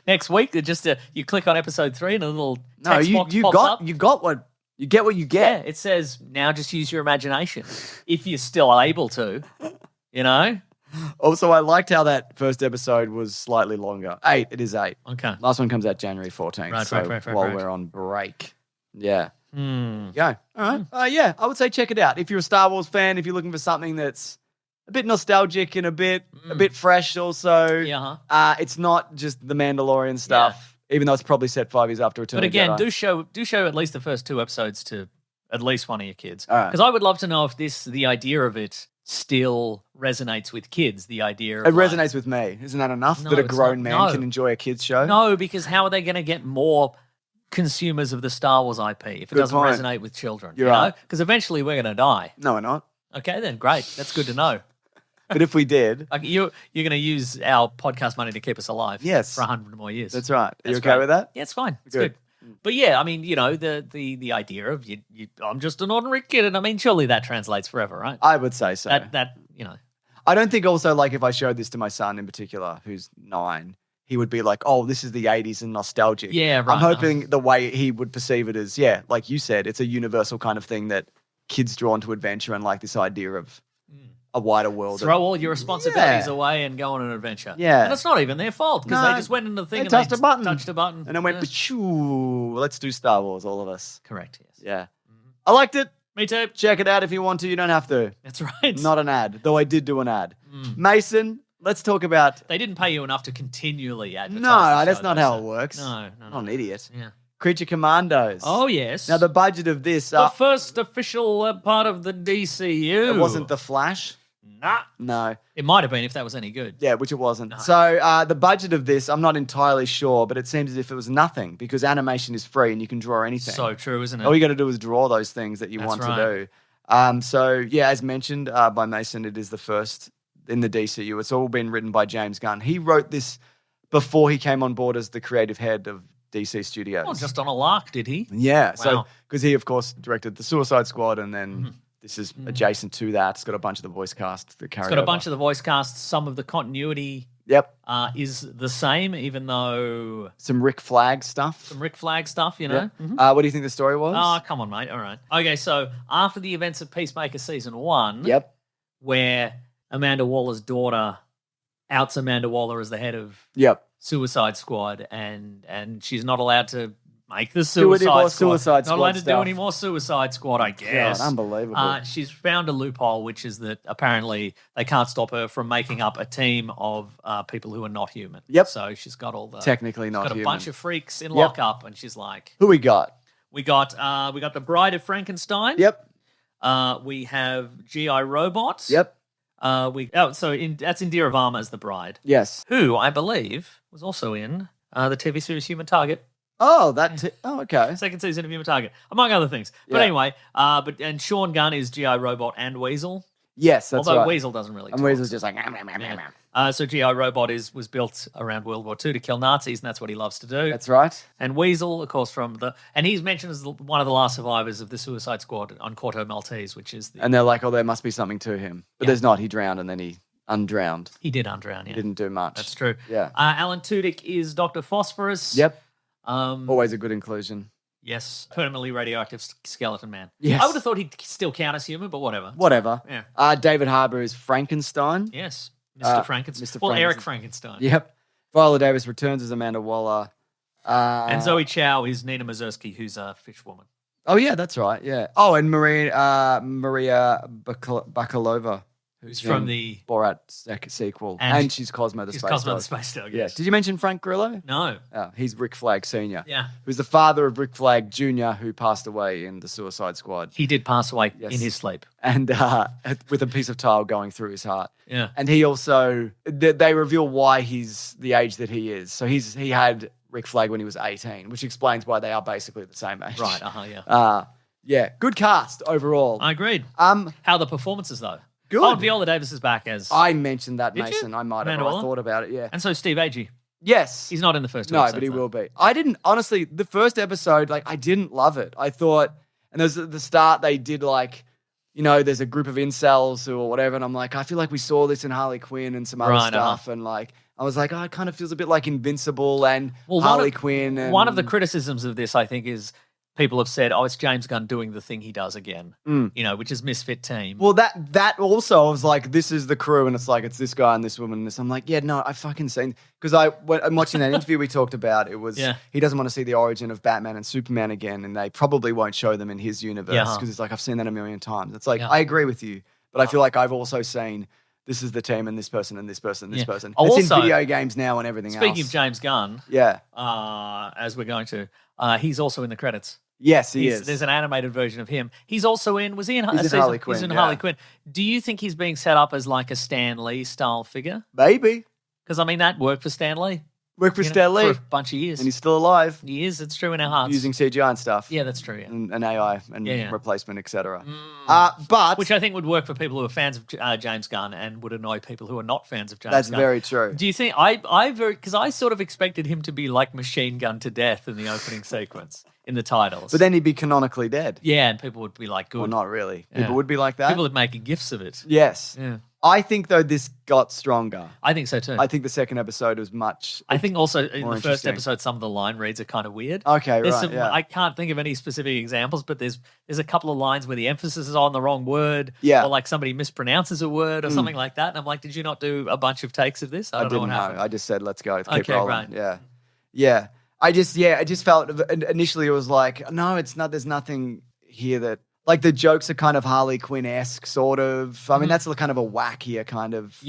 next week, you click on episode 3 and a little text box pops up. You get what you get. Yeah, it says, now just use your imagination. If you're still able to, Also, I liked how that first episode was slightly longer. 8, it is 8. Okay. Last one comes out January 14th. Right. While we're on break. Yeah. Go. All right. I would say check it out. If you're a Star Wars fan, if you're looking for something that's a bit nostalgic and a bit fresh also. Yeah. It's not just the Mandalorian stuff, even though it's probably set 5 years after Return of the Jedi. But again, do show at least the first 2 episodes to at least one of your kids. All right. Because I would love to know if the idea of it still resonates with kids. The idea of it resonates with me. Isn't that enough that a grown man can enjoy a kids show? No, because how are they going to get more consumers of the Star Wars IP if it doesn't resonate with children? You're right. Because eventually we're going to die. No, we're not. Okay, then great. That's good to know. But if we did, like you're going to use our podcast money to keep us alive. Yes, for 100 more years. That's right. Are you okay with that? Yeah, it's fine. It's good. But yeah, I mean, the idea of I'm just an ordinary kid, and I mean, surely that translates forever, right? I would say so. That I don't think also like if I showed this to my son in particular, who's 9, he would be like, "Oh, this is the '80s and nostalgic." Yeah, right. I'm hoping the way he would perceive it is, like you said, it's a universal kind of thing that kids drawn to adventure and like this idea of a wider world. Throw all your responsibilities away and go on an adventure. Yeah. And it's not even their fault because they just went into the thing and touched a button. And then went, let's do Star Wars, all of us. Correct, yes. Yeah. I liked it. Me too. Check it out if you want to. You don't have to. That's right. Not an ad, though I did do an ad. Mason, let's talk about... They didn't pay you enough to continually advertise. No, that's not how it works. No. I'm not an idiot. Yeah. Creature Commandos. Oh, yes. Now, the budget of this... the first official part of the DCU. It wasn't The Flash? Nah. No. It might have been if that was any good. Yeah, which it wasn't. No. So the budget of this, I'm not entirely sure, but it seems as if it was nothing because animation is free and you can draw anything. So true, isn't it? All you got to do is draw those things that you want to do. So, as mentioned by Mason, it is the first in the DCU. It's all been written by James Gunn. He wrote this before he came on board as the creative head of DC Studios. Oh, just on a lark, did he? Yeah. Wow. So, because he, of course, directed The Suicide Squad and then... This is adjacent to that. It's got a bunch of the voice cast that carry It's got a bunch of the voice casts. Some of the continuity is the same, even though... Some Rick Flag stuff. What do you think the story was? Oh, come on, mate. All right. Okay, so after the events of Peacemaker Season 1, where Amanda Waller's daughter outs Amanda Waller as the head of Suicide Squad, and she's not allowed to... make the Suicide Squad. Not allowed to do any more Suicide Squad, I guess. God, unbelievable. She's found a loophole, which is that apparently they can't stop her from making up a team of people who are not human. Yep. So she's got all the... Technically not human. human. Got a bunch of freaks in lockup, and she's like... Who we got? We got the Bride of Frankenstein. Yep. We have G.I. Robot. Yep. That's Indira Varma as the bride. Yes. Who, I believe, was also in the TV series Human Target. Oh, okay. Second season of Human Target, among other things. But anyway, and Sean Gunn is G.I. Robot and Weasel. Yes, that's Although right. Weasel doesn't really talk. And Weasel's just like... So G.I. Robot was built around World War II to kill Nazis, and that's what he loves to do. That's right. And Weasel, of course, and he's mentioned as one of the last survivors of the Suicide Squad on Corto Maltese, which is And they're like, there must be something to him. But there's not. He drowned and then he undrowned. He did undrown, He didn't do much. That's true. Yeah. Alan Tudyk is Dr. Phosphorus. Yep. Always a good inclusion. Yes, permanently radioactive skeleton man. Yes. I would have thought he'd still count as human, but whatever. Whatever. Yeah. David Harbour is Frankenstein. Yes, Mr. Frankenstein. Well, Eric Frankenstein. Yep. Viola Davis returns as Amanda Waller. And Zoe Chow is Nina Mazursky, who's a fish woman. Oh, yeah, that's right, yeah. Oh, and Maria Bakalova. Who's from the Borat sequel. And she's Cosmo the Space Dog. Cosmo the Space Dog, yes. Did you mention Frank Grillo? No. Oh, he's Rick Flag Sr. Yeah. Who's the father of Rick Flag Jr., who passed away in the Suicide Squad. He did pass away in his sleep. And with a piece of tile going through his heart. Yeah. And he also, they reveal why he's the age that he is. So he had Rick Flag when he was 18, which explains why they are basically the same age. Right, yeah. Yeah, good cast overall. I agreed. How are the performances, though? Good. Oh, Viola Davis is back as... I mentioned that, Did Mason. you? I might have. I thought about it, yeah. And so Steve Agee. Yes. He's not in the first two No, episodes, but he though. will be. I didn't, honestly, the first episode, I didn't love it. I thought, and there's at the start, they did there's a group of incels or whatever, and I'm like, I feel like we saw this in Harley Quinn and some other stuff, and I was like, it kind of feels a bit like Invincible and Harley Quinn. And... One of the criticisms of this, I think, is people have said, it's James Gunn doing the thing he does again, which is Misfit Team. Well, that also, I was like, this is the crew, and it's like, it's this guy and this woman and this. I'm like, yeah, no, I fucking seen, because I'm watching that interview we talked about, it was, he doesn't want to see the origin of Batman and Superman again, and they probably won't show them in his universe, because it's like, I've seen that a million times. It's like, I agree with you, but I feel like I've also seen, this is the team and this person and this person and this person. It's also, in video games now and everything else. Speaking of James Gunn, as we're going to, he's also in the credits. Yes, he is. There's an animated version of him. He's also in. Was he in? He's in Harley Quinn. He's in Harley Quinn. Do you think he's being set up as like a Stan Lee style figure? Maybe. Because I mean that worked for Stan Lee. Worked for Stan Lee for a bunch of years, and he's still alive. He is. It's true in our hearts. Using CGI and stuff. Yeah, that's true. Yeah. And AI and replacement, etc. But which I think would work for people who are fans of James Gunn and would annoy people who are not fans of James Gunn. That's very true. Do you think because I sort of expected him to be like Machine Gun to death in the opening sequence in the titles, but then he'd be canonically dead. Yeah, and people would be like, "Good." Well, not really. People would be like that. People would make gifs of it. Yes. Yeah. I think, though, this got stronger. I think so, too. I think the second episode was much I think also in the first episode, some of the line reads are kind of weird. Okay, I can't think of any specific examples, but there's a couple of lines where the emphasis is on the wrong word. Yeah. Or like somebody mispronounces a word or something like that. And I'm like, did you not do a bunch of takes of this? I don't know what happened. I just said, let's go. Keep rolling. Right. Yeah. Yeah. I just felt initially it was like, no, it's not. There's nothing here that. Like the jokes are kind of Harley Quinn-esque, sort of. I mean, that's kind of a wackier kind of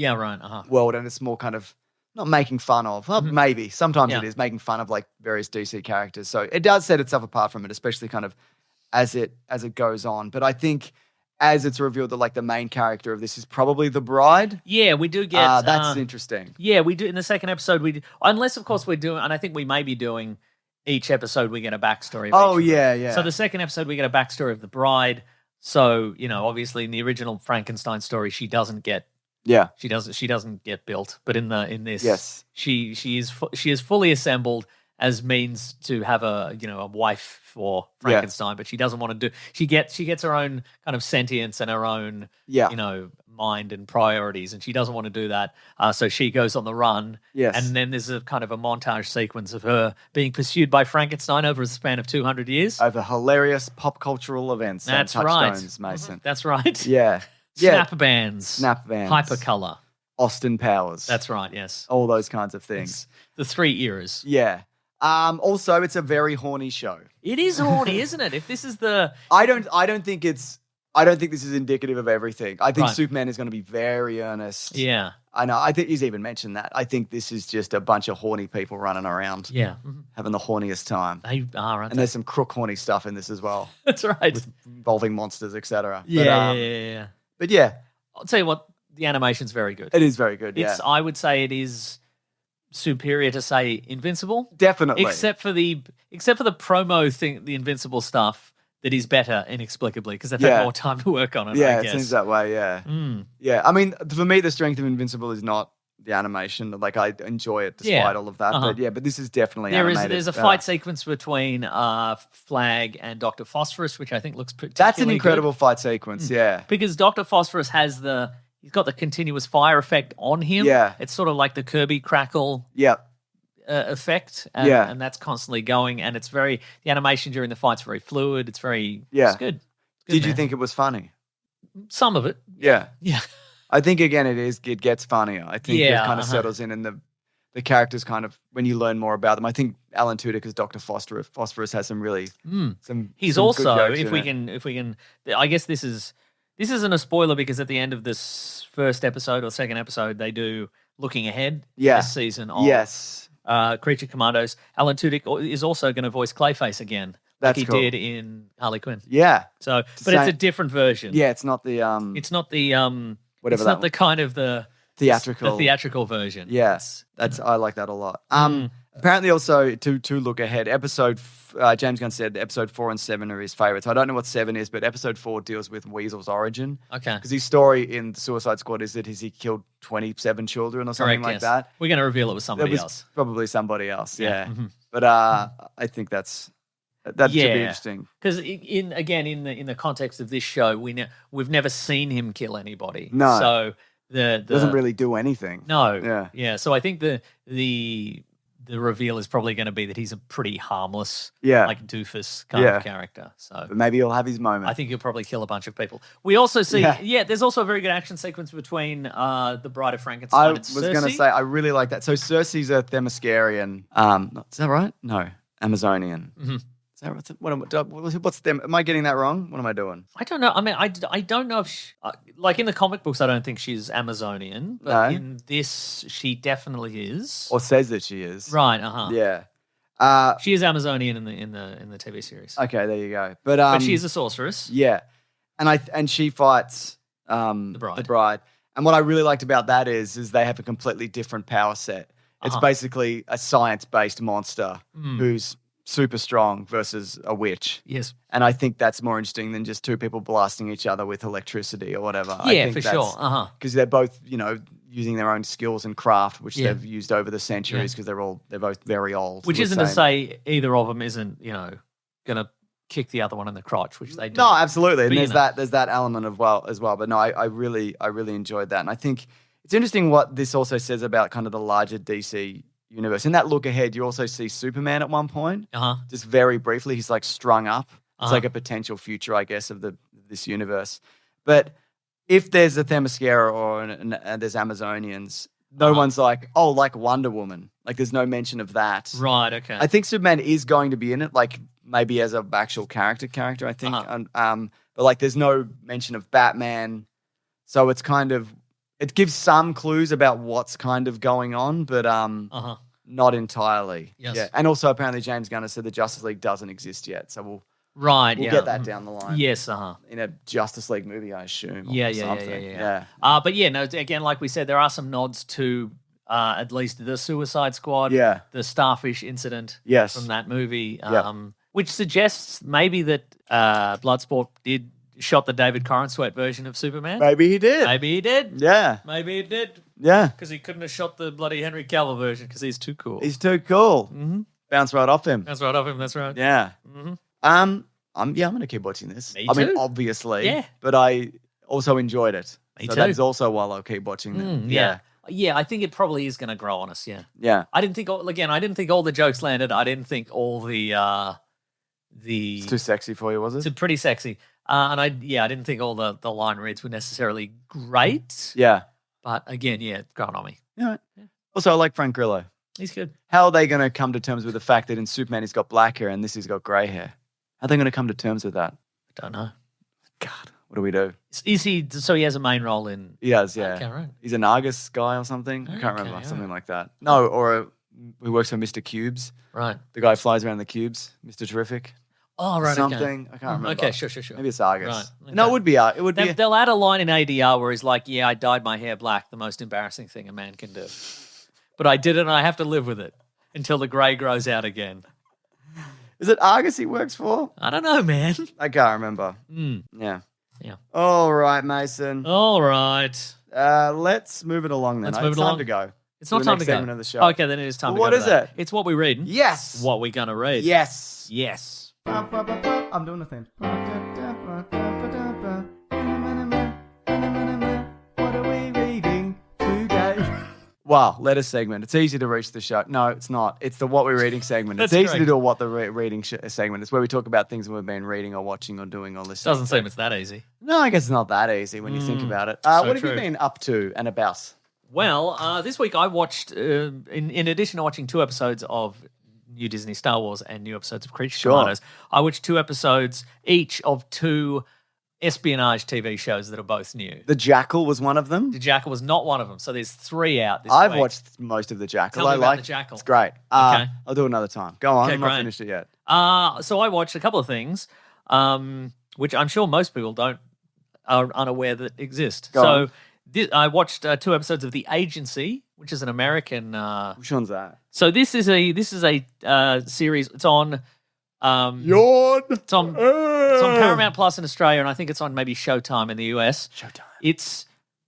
world, and it's more kind of not making fun of. Well, maybe sometimes it is making fun of like various DC characters. So it does set itself apart from it, especially kind of as it goes on. But I think as it's revealed that like the main character of this is probably the bride. Yeah, we do get that's interesting. Yeah, we do in the second episode. We do, unless of course we're doing, and I think we may be doing. Each episode we get a backstory. Yeah. So the second episode we get a backstory of the bride. So obviously in the original Frankenstein story, she doesn't get. Yeah. She doesn't get built, but in this, yes, she is fully assembled as means to have a wife for Frankenstein, but she doesn't want to do. She gets her own kind of sentience and her own mind and priorities, and she doesn't want to do that. So she goes on the run. Yes. And then there's a kind of a montage sequence of her being pursued by Frankenstein over a span of 200 years. Over hilarious pop cultural events. That's and right. Touchstones, Mason. That's right. Yeah. Snap bands. Hypercolor. Austin Powers. That's right, yes. All those kinds of things. The three eras. Yeah. Also, it's a very horny show. It is horny, isn't it? If this is the... I don't think this is indicative of everything. I think Superman is going to be very earnest. Yeah. I know. I think he's even mentioned that. I think this is just a bunch of horny people running around. Yeah. Having the horniest time. They are, aren't and there's some crook horny stuff in this as well. That's right. Involving monsters, etc. Yeah. But yeah. I'll tell you what, the animation's very good. It is very good, yeah. I would say it is superior to, say, Invincible. Definitely. Except for the promo thing, the Invincible stuff. That is better inexplicably because they've had more time to work on it. Yeah, I guess. It seems that way. Yeah, yeah. I mean, for me, the strength of Invincible is not the animation. Like I enjoy it despite all of that. But this is definitely animated. There's a fight sequence between Flag and Dr. Phosphorus, which I think looks particularly That's an incredible fight sequence. Yeah, because Dr. Phosphorus he's got the continuous fire effect on him. Yeah, it's sort of like the Kirby crackle. Yeah. Effect and that's constantly going, and it's the animation during the fight's very fluid. It's very it's good. Did you think it was funny? Some of it. Yeah. I think again it gets funnier. I think it kind of settles in, and the characters kind of when you learn more about them. I think Alan Tudyk as Dr. Phosphorus has some really He's some also good jokes if we can I guess this isn't a spoiler because at the end of this first episode or second episode they do looking ahead this season of Creature Commandos. Alan Tudyk is also going to voice Clayface again, like he did in Harley Quinn. Yeah. So, but it's a different version. Yeah, it's not the It's not the whatever. It's not the kind of the theatrical version. Yes, I like that a lot. Apparently, also to look ahead, James Gunn said episode 4 and 7 are his favorites. I don't know what 7 is, but episode 4 deals with Weasel's origin. Okay. Because his story in the Suicide Squad is that he killed 27 children or something like that. We're going to reveal it was somebody else. Probably somebody else. Yeah. But I think that should be interesting. Because in the context of this show, we've never seen him kill anybody. No. So the doesn't really do anything. No. Yeah. So I think the reveal is probably going to be that he's a pretty harmless, like doofus kind of character. So but maybe he'll have his moment. I think he'll probably kill a bunch of people. We also see, there's also a very good action sequence between the Bride of Frankenstein and Cersei. I was going to say, I really like that. So Cersei's a Themyscirian. Is that right? No, Amazonian. Mm-hmm. What's them? Am I getting that wrong? What am I doing? I don't know. I mean, I don't know if like in the comic books, I don't think she's Amazonian, but in this, she definitely is, or says that she is. Right. Yeah. She is Amazonian in the TV series. Okay, there you go. But she's a sorceress. Yeah, and she fights the bride. And what I really liked about that is they have a completely different power set. It's basically a science-based monster who's super strong versus a witch. Yes. And I think that's more interesting than just two people blasting each other with electricity or whatever. Yeah, I think for sure. Because they're both, using their own skills and craft, which they've used over the centuries because they're both very old. Which isn't to say either of them isn't, going to kick the other one in the crotch, which they do. No, absolutely. And there's that element as well. But no, I really enjoyed that. And I think it's interesting what this also says about kind of the larger DC universe. In that look ahead, you also see Superman at one point, just very briefly. He's like strung up. It's like a potential future, I guess, of this universe. But if there's a Themyscira or there's Amazonians, no one's like, oh, like Wonder Woman. Like there's no mention of that. Right, okay. I think Superman is going to be in it, like maybe as an actual character, I think. But like there's no mention of Batman. So it's kind of, it gives some clues about what's kind of going on, but not entirely. Yes. Yeah. And also apparently James Gunn has said the Justice League doesn't exist yet. So we'll get that down the line. Yes, in a Justice League movie, I assume. Yeah. But yeah, no, again, like we said, there are some nods to at least the Suicide Squad, the Starfish incident from that movie, which suggests maybe that Bloodsport shot the David Corenswet version of Superman. Maybe he did. Yeah. Maybe he did. Yeah. Because he couldn't have shot the bloody Henry Cavill version because he's too cool. He's too cool. Mm-hmm. Bounce right off him. That's right. Yeah. Mm-hmm. I'm going to keep watching this. Me too. I mean, obviously, but I also enjoyed it. Me so too. That's also why I'll keep watching them. Yeah, I think it probably is going to grow on us. Yeah. I didn't think all the jokes landed. I didn't think all the It's too sexy for you, was it? It's pretty sexy. And I didn't think all the line reads were necessarily great. Yeah. But again, it's grown on me. Yeah. Also, I like Frank Grillo. He's good. How are they going to come to terms with the fact that in Superman he's got black hair and this he's got grey hair? How are they going to come to terms with that? I don't know. God, what do we do? Is he? So he has a main role in? He has, yeah. Okay, right. He's an Argus guy or something. I can't remember. Something like that. No, who works for Mr. Cubes. Right. The guy who flies around the cubes. Mr. Terrific. Oh, right. Something. Okay. I can't remember. Okay, sure. Maybe it's Argus. Right. Okay. No, it would be Argus. They'll add a line in ADR where he's like, "Yeah, I dyed my hair black. The most embarrassing thing a man can do, but I did it, and I have to live with it until the grey grows out again." Is it Argus he works for? I don't know, man. I can't remember. Yeah. All right, Mason. All right. Let's move it along then. It's time to go. It's not time to go. Segment of the show. Okay, then it is time to go. What is it? It's what we read. Yes. What we gonna read. Yes. I'm doing the thing. What are we reading today? Wow, letter segment. It's easy to reach the show. No, it's not. It's the what we're reading segment. It's easy to do a what the reading segment. It's where we talk about things we've been reading or watching or doing or listening. Doesn't seem it's that easy. No, I guess it's not that easy when you think about it. What have you been up to and about? Well, this week I watched, in addition to watching 2 episodes of new Disney Star Wars and new episodes of Creature Commandos, I watched 2 episodes each of 2 espionage TV shows that are both new. The Jackal was one of them? The Jackal was not one of them. So there's 3 out this I've week. watched most of The Jackal. Tell me about The Jackal. It's great. Okay. I'll do it another time. Go on. Okay, I'm great. not finished it yet. So I watched a couple of things, which I'm sure most people are unaware that exist. Go on. I watched 2 episodes of The Agency, which is an American. Which one's that? So this is a series. It's on. Yawn. It's on Paramount Plus in Australia, and I think it's on maybe Showtime in the US. Showtime. It's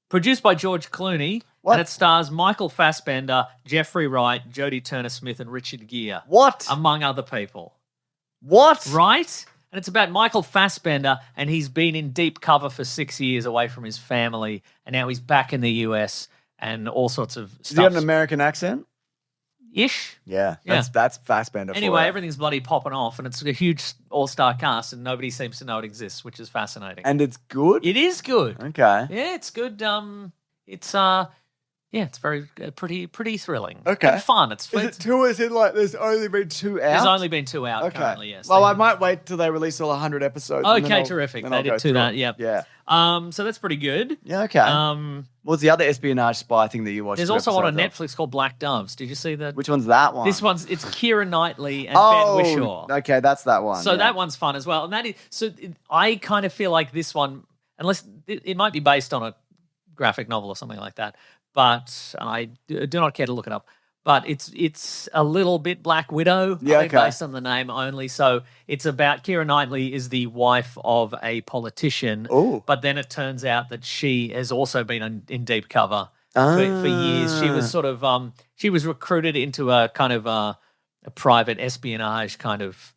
produced by George Clooney, and it stars Michael Fassbender, Jeffrey Wright, Jodie Turner-Smith, and Richard Gere. What? Among other people. What? Right? And it's about Michael Fassbender, and he's been in deep cover for 6 years away from his family, and now he's back in the US and all sorts of stuff. Does he have an American accent? Ish. Yeah. That's Fassbender. Anyway, everything's bloody popping off, and it's a huge all-star cast, and nobody seems to know it exists, which is fascinating. And it's good? It is good. Okay. Yeah, it's good. Yeah, it's very pretty thrilling. Okay. And fun. Is it 2? Is it like there's only been 2 out? There's only been 2 out currently, yes. Well, I might wait till they release all 100 episodes. Okay, terrific. They did 2 that, yeah. Yeah. So that's pretty good. Yeah, okay. What's the other espionage spy thing that you watched? There's also one on Netflix called Black Doves. Did you see that? Which one's that one? It's Keira Knightley and Ben Whishaw. Okay, that's that one. So that one's fun as well. And I kind of feel like this one, unless it might be based on a graphic novel or something like that, but I do not care to look it up. But it's a little bit Black Widow, based on the name only. So it's about Keira Knightley is the wife of a politician, but then it turns out that she has also been in deep cover for years. She was sort of she was recruited into a kind of a private espionage kind of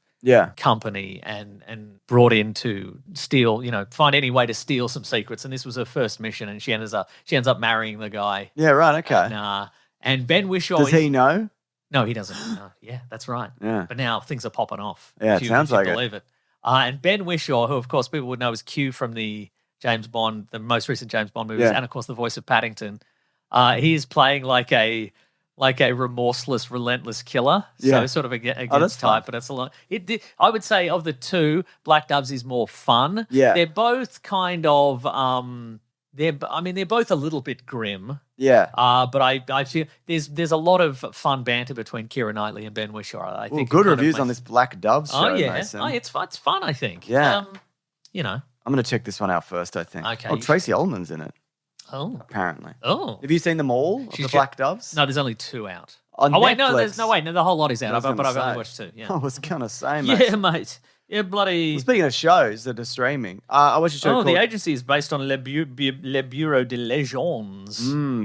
company and brought in to steal, find any way to steal some secrets. And this was her first mission, and she ends up marrying the guy. Yeah, right. Okay. And Ben Whishaw. Does he know? No, he doesn't. No. Yeah, that's right. Yeah. But now things are popping off. Yeah, it sounds like believe it. And Ben Whishaw, who of course people would know as Q from the most recent James Bond movies, and of course the voice of Paddington. He is playing like a remorseless, relentless killer. So sort of against type, but it's a lot. I would say of the two, Black Doves is more fun. Yeah. They're both kind of they're both a little bit grim. Yeah. But I feel there's a lot of fun banter between Keira Knightley and Ben Whishaw. I think good reviews on this Black Doves show. Oh yeah. Mason. It's fun, I think. Yeah. I'm gonna check this one out first, I think. Okay. Oh, Tracy Ullman's in it. Oh. Apparently. Oh. Have you seen them all? The Black Doves? No, there's only 2 out. On Netflix. Wait, the whole lot is out. But I've only watched 2. Yeah. I was gonna say, mate. Yeah, mate. Yeah, bloody. Well, speaking of shows that are streaming, I watched a show called... The agency is based on Le Bureau de Legends,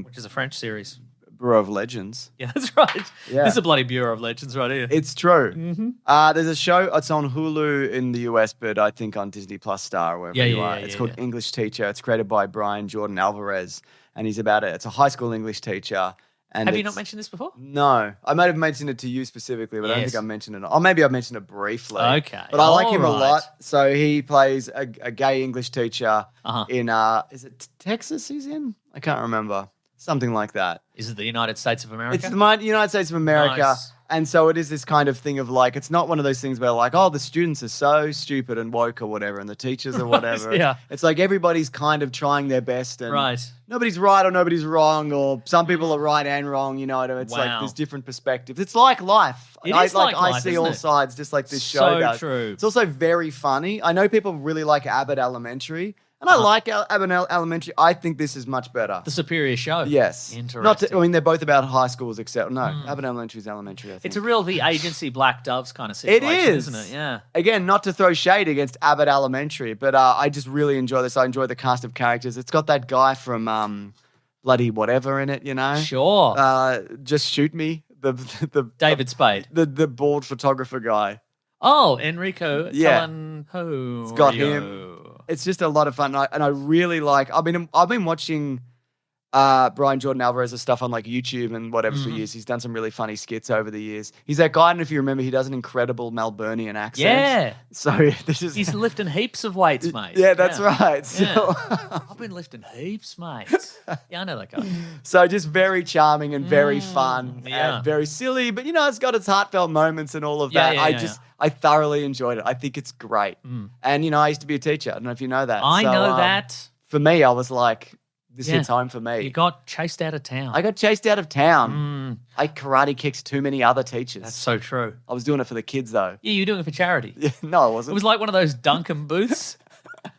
which is a French series. Bureau of Legends. Yeah, that's right. Yeah. This is a bloody Bureau of Legends right here. It's true. Mm-hmm. There's a show, it's on Hulu in the US, but I think on Disney Plus Star or wherever you are. It's called English Teacher. It's created by Brian Jordan Alvarez, and he's about it. It's a high school English teacher. And have you not mentioned this before? No. I might have mentioned it to you specifically, but I don't think I mentioned it. Or maybe I mentioned it briefly. Okay. But I like him a lot. So he plays a gay English teacher in, is it Texas he's in? I can't remember. Something like that. Is it the United States of America? It's the United States of America. Nice. And so it is this kind of thing of like, it's not one of those things where like, oh, the students are so stupid and woke or whatever, and the teachers or whatever. Yeah. It's like everybody's kind of trying their best. And right. Nobody's right or nobody's wrong, or some people are right and wrong, It's like there's different perspectives. It's like life. I see all sides, just like this show does. So true. It's also very funny. I know people really like Abbott Elementary. And I like Abbott Elementary. I think this is much better. The superior show. Yes. Interesting. They're both about high schools, except Abbott Elementary is elementary, I think. It's a real The Agency Black Doves kind of situation, isn't it? Yeah. Again, not to throw shade against Abbott Elementary, but I just really enjoy this. I enjoy the cast of characters. It's got that guy from bloody whatever in it, Sure. Just Shoot Me. The David Spade. The bald photographer guy. Oh, Enrico. Yeah. It's got him. It's just a lot of fun, and I really like. I've been watching Brian Jordan Alvarez's stuff on like YouTube and whatever for years. He's done some really funny skits over the years. He's that guy, and if you remember, he does an incredible Melburnian accent. Yeah. So he's lifting heaps of weights, mate. Yeah, that's right. So, I've been lifting heaps, mate. Yeah, I know that guy. So just very charming and very fun and very silly, but it's got its heartfelt moments and all of that. I thoroughly enjoyed it. I think it's great. And, I used to be a teacher. I don't know if you know that. I know that. For me, I was like, this hits home for me. You got chased out of town. I got chased out of town. I karate kicked too many other teachers. That's so true. I was doing it for the kids, though. Yeah, you were doing it for charity. No, I wasn't. It was like one of those Duncan booths. But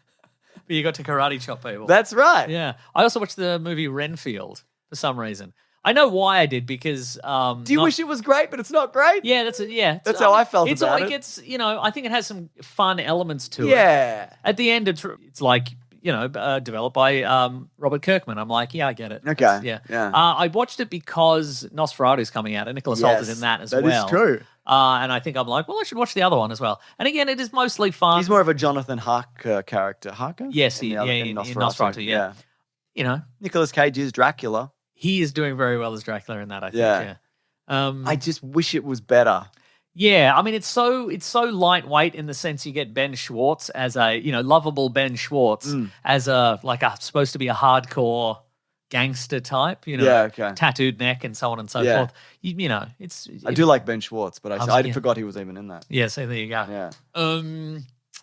you got to karate chop people. That's right. Yeah. I also watched the movie Renfield for some reason. I know why I did because. Do you wish it was great, but it's not great? Yeah, that's how I felt it's about like it. It's I think it has some fun elements to it. Yeah. At the end, it's like developed by Robert Kirkman. I'm like, yeah, I get it. Okay. Yeah. I watched it because Nosferatu's coming out, and Nicholas Hoult is in that as well. That is true. And I think I'm like, well, I should watch the other one as well. And again, it is mostly fun. He's more of a Jonathan Harker character. Harker? Yes, in Nosferatu. Yeah. Nicolas Cage is Dracula. He is doing very well as Dracula in that, I think. Yeah. I just wish it was better. Yeah, I mean, it's so lightweight in the sense you get Ben Schwartz as a lovable Ben Schwartz as supposed to be a hardcore gangster type, you know, tattooed neck and so on and so forth. You know, I do like Ben Schwartz, but I forgot he was even in that. Yeah, so there you go. Yeah.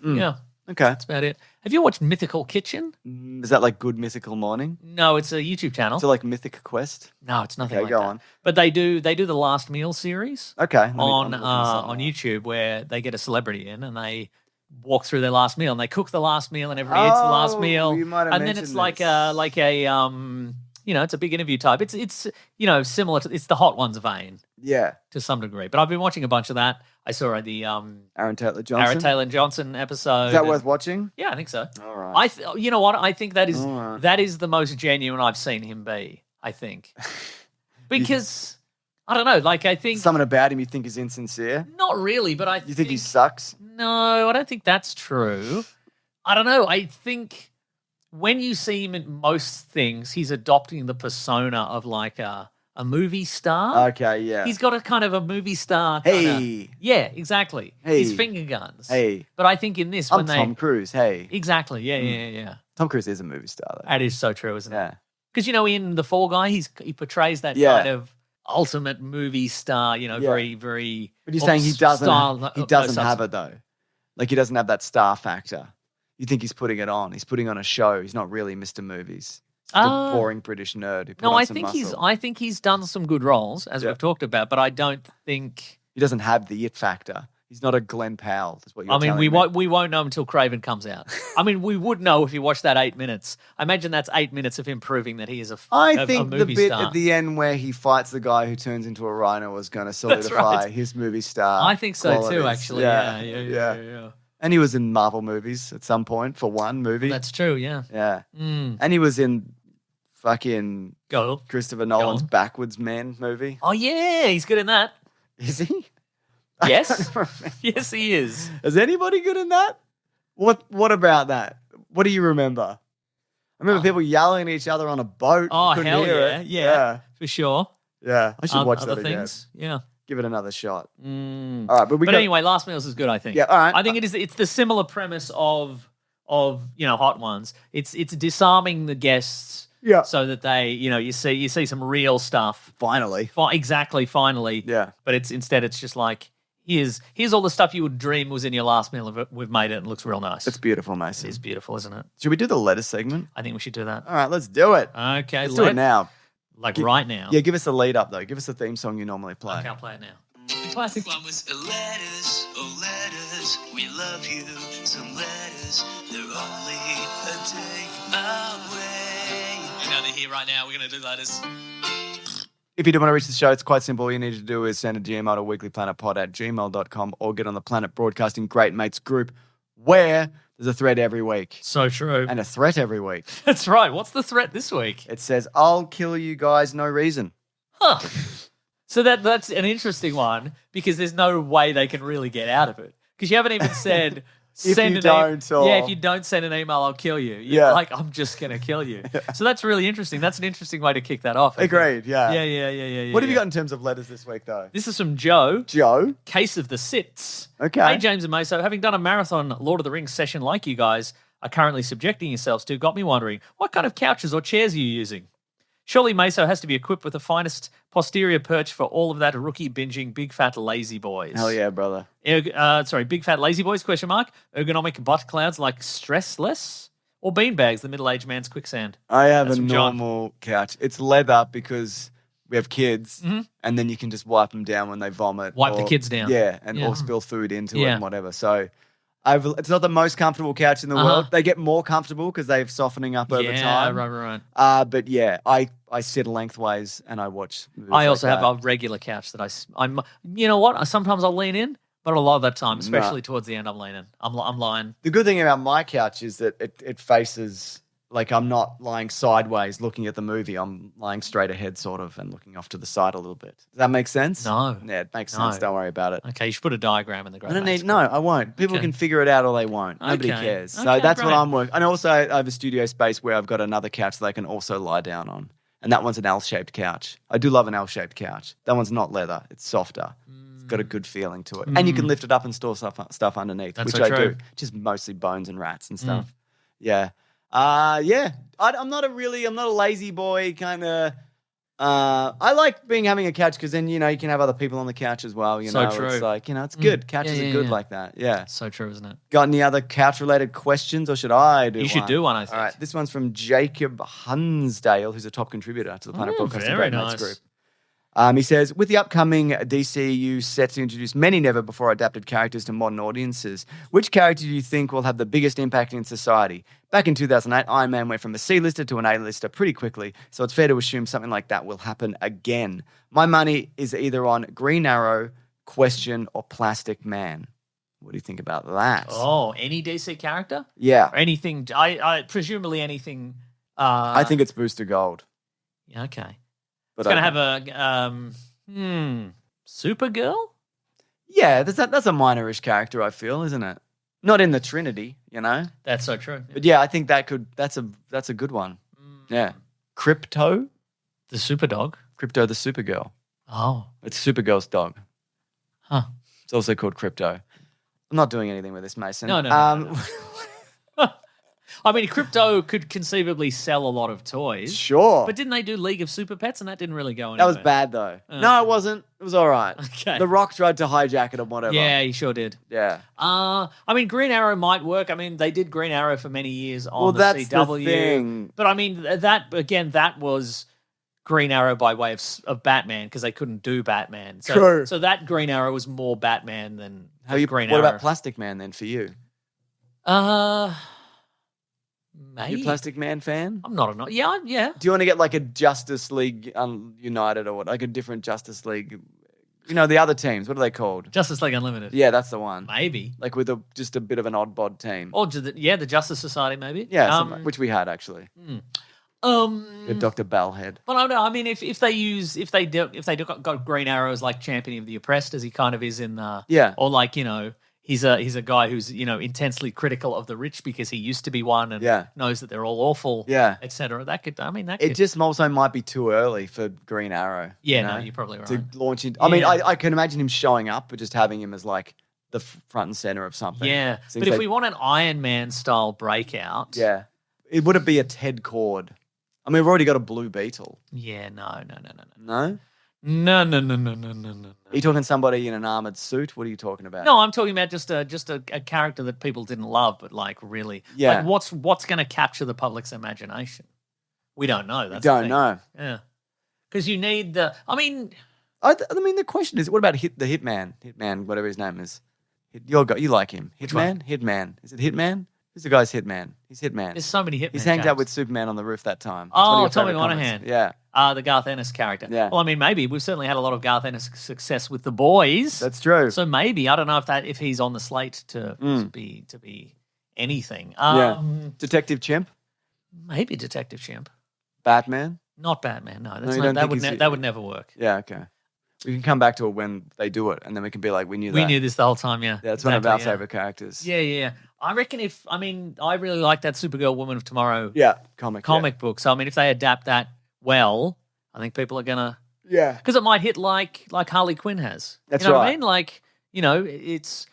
Yeah. Okay. That's about it. Have you watched Mythical Kitchen? Is that like Good Mythical Morning? No, it's a YouTube channel. Is it like Mythic Quest? No, it's nothing like go that. On. But they do the Last Meal series. Okay. On YouTube, where they get a celebrity in and they walk through their last meal and they cook the last meal and everybody eats the last meal. You might have and then it's like a you know, it's a big interview type. It's you know, similar to, it's the Hot Ones vein. Yeah. To some degree. But I've been watching a bunch of that. I saw the Aaron Taylor Johnson episode. Is that worth watching? Yeah, I think so. All right. You know what? I think that is the most genuine I've seen him be, I think. Because I don't know, like I think something about him you think is insincere? Not really, but You think he sucks? No, I don't think that's true. I don't know. I think when you see him in most things, he's adopting the persona of like a movie star. Okay, yeah. He's got a kind of a movie star. Hey. Yeah, exactly. Hey. His finger guns. Hey. But I think in this, I'm Tom Cruise. Hey. Exactly. Yeah. Tom Cruise is a movie star, though. That is so true, isn't it? Yeah. Because, you know, in The Fall Guy, he portrays that kind of ultimate movie star, you know, very, very. But you're saying he doesn't have it, though. Like, he doesn't have that star factor. You think he's putting it on. He's putting on a show. He's not really Mr. Movies. The boring British nerd. I think he's done some good roles, as we've talked about, but I don't think he doesn't have the it factor. He's not a Glenn Powell. Is what you're telling me. We won't know until Kraven comes out. I mean, we would know if you watch that 8 minutes. I imagine that's 8 minutes of him proving that he is a movie think the bit star. At the end where he fights the guy who turns into a rhino is going to solidify his movie star. I think so qualities. too. Actually, yeah. And he was in Marvel movies at some point for one movie. That's true. Yeah. Yeah. And he was in fucking Christopher Nolan's Backwards Men movie. Oh, yeah. He's good in that. Is he? Yes. Yes, he is. Is anybody good in that? What about that? What do you remember? I remember people yelling at each other on a boat. Oh, hell yeah. Yeah. For sure. Yeah. I should watch that other again. things. Yeah. Give it another shot. All right, but anyway, Last Meals is good, I think. Yeah, all right. I think it's the similar premise of you know, Hot Ones. It's disarming the guests, so that they, you know, you see some real stuff. Finally, finally. Yeah, but it's just like here's all the stuff you would dream was in your last meal. We've made it and it looks real nice. It's beautiful, Mason. It is beautiful, isn't it? Should we do the letter segment? I think we should do that. All right, let's do it. Okay, let's do it now. Right now. Yeah, give us the lead up though. Give us the theme song you normally play. Okay, I'll play it now. The classic one was letters, oh letters, we love you. Some letters, they're only a take away. You know they're here right now. We're going to do letters. If you do want to reach the show, it's quite simple. All you need to do is send a GML to weeklyplanetpod@gmail.com or get on the Planet Broadcasting Great Mates group where there's a thread every week. So true. And a threat every week. That's right. What's the threat this week? It says, I'll kill you guys, no reason. Huh. So that's an interesting one because there's no way they can really get out of it. Because you haven't even said if you don't send an email, I'll kill you. You're like, I'm just going to kill you. So that's really interesting. That's an interesting way to kick that off. Agreed, yeah. Yeah. What have you got in terms of letters this week, though? This is from Joe. Joe? Case of the Sits. Okay. Hey, James and Meso, having done a marathon Lord of the Rings session like you guys are currently subjecting yourselves to, got me wondering, what kind of couches or chairs are you using? Surely Meso has to be equipped with the finest posterior perch for all of that rookie binging big fat lazy boys. Hell yeah, brother. Big fat lazy boys, ? Ergonomic butt clouds like stressless? Or beanbags, the middle-aged man's quicksand? I have a normal couch. It's leather because we have kids and then you can just wipe them down when they vomit. Wipe the kids down. Yeah, or spill food into it and whatever. So it's not the most comfortable couch in the world. They get more comfortable because they're softening up over time. Right. But yeah, I sit lengthways and I watch movies. I also have a regular couch that I'm. You know what? Sometimes I'll lean in, but a lot of that time, especially towards the end, I'm leaning. I'm lying. The good thing about my couch is that it faces. Like, I'm not lying sideways looking at the movie. I'm lying straight ahead, sort of, and looking off to the side a little bit. Does that make sense? No. Yeah, it makes sense. Don't worry about it. Okay, you should put a diagram in the graphic. No, I won't. People can figure it out or they won't. Nobody cares. So that's what I'm working. And also, I have a studio space where I've got another couch that I can also lie down on. And that one's an L-shaped couch. I do love an L-shaped couch. That one's not leather. It's softer. It's got a good feeling to it. And you can lift it up and store stuff underneath, which I do. Just mostly bones and rats and stuff. Yeah. Yeah. I'm not a lazy boy kind of. I like having a couch because then, you can have other people on the couch as well. So true. It's like, it's good. Couches are good like that. Yeah. So true, isn't it? Got any other couch-related questions or should I do one? You should do one, I think. All right. This one's from Jacob Hunsdale, who's a top contributor to the Planet Podcast very nice. Group. He says, with the upcoming DCU set to introduce many never-before adapted characters to modern audiences, which character do you think will have the biggest impact in society? Back in 2008, Iron Man went from a C-lister to an A-lister pretty quickly, so it's fair to assume something like that will happen again. My money is either on Green Arrow, Question, or Plastic Man. What do you think about that? Oh, any DC character? Yeah. Or anything, I presumably anything. I think it's Booster Gold. Yeah, okay. But it's going to have a Supergirl? Yeah, that's a minor-ish character, I feel, isn't it? Not in the Trinity, That's so true. But yeah, I think that's a good one. Yeah. Crypto? The Superdog? Crypto the Supergirl. Oh. It's Supergirl's dog. Huh. It's also called Crypto. I'm not doing anything with this, Mason. No. I mean, Crypto could conceivably sell a lot of toys. Sure. But didn't they do League of Super Pets and that didn't really go anywhere? That was bad, though. No, it wasn't. It was all right. Okay. The Rock tried to hijack it and whatever. Yeah, he sure did. Yeah. I mean, Green Arrow might work. I mean, they did Green Arrow for many years on the that's CW. The thing. But I mean, that was Green Arrow by way of Batman because they couldn't do Batman. So, True. So that Green Arrow was more Batman than Green Arrow. What about Plastic Man then for you? Maybe. You a Plastic Man fan? I'm not. Yeah. Do you want to get like a Justice League United or what? Like a different Justice League? The other teams. What are they called? Justice League Unlimited. Yeah, that's the one. Maybe. Like with just a bit of an odd bod team. Or the Justice Society, maybe. Yeah, which we had actually. Dr. Bellhead. But I don't know. I mean, if they got Green Arrow as like champion of the oppressed, as he kind of is in the or like he's a guy who's intensely critical of the rich because he used to be one and knows that they're all awful, etc. It just also might be too early for Green Arrow. Yeah, no, you're probably right. To launch into, I mean, I can imagine him showing up, but just having him as like the front and center of something. Yeah, but if we want an Iron Man style breakout, would it be a Ted Cord? I mean, we've already got a Blue Beetle. Yeah, no. No? No. Are you talking somebody in an armored suit? What are you talking about? No, I'm talking about just a character that people didn't love, but like really, like what's going to capture the public's imagination? We don't know. That's don't know. Yeah, because you need the. I mean, the question is, what about the Hitman, whatever his name is? You like him? Hitman. Is it Hitman? Who's the guy's Hitman? He's Hitman. There's so many Hitmen. He's hanged out with Superman on the roof that time. Oh, Tommy Monahan. Yeah. The Garth Ennis character. Yeah. Well, I mean, maybe. We've certainly had a lot of Garth Ennis success with The Boys. That's true. So maybe. I don't know if he's on the slate to be anything. Detective Chimp? Maybe Detective Chimp. Batman? Not Batman, no. That would never work. Yeah, okay. We can come back to it when they do it, and then we can be like, we knew this the whole time, yeah. Yeah, it's one of our favorite characters. Yeah. I reckon I really like that Supergirl Woman of Tomorrow comic book. So, I mean, if they adapt that well, I think people are going to... Yeah. Because it might hit like Harley Quinn has. That's you know right. what I mean? Like, it's...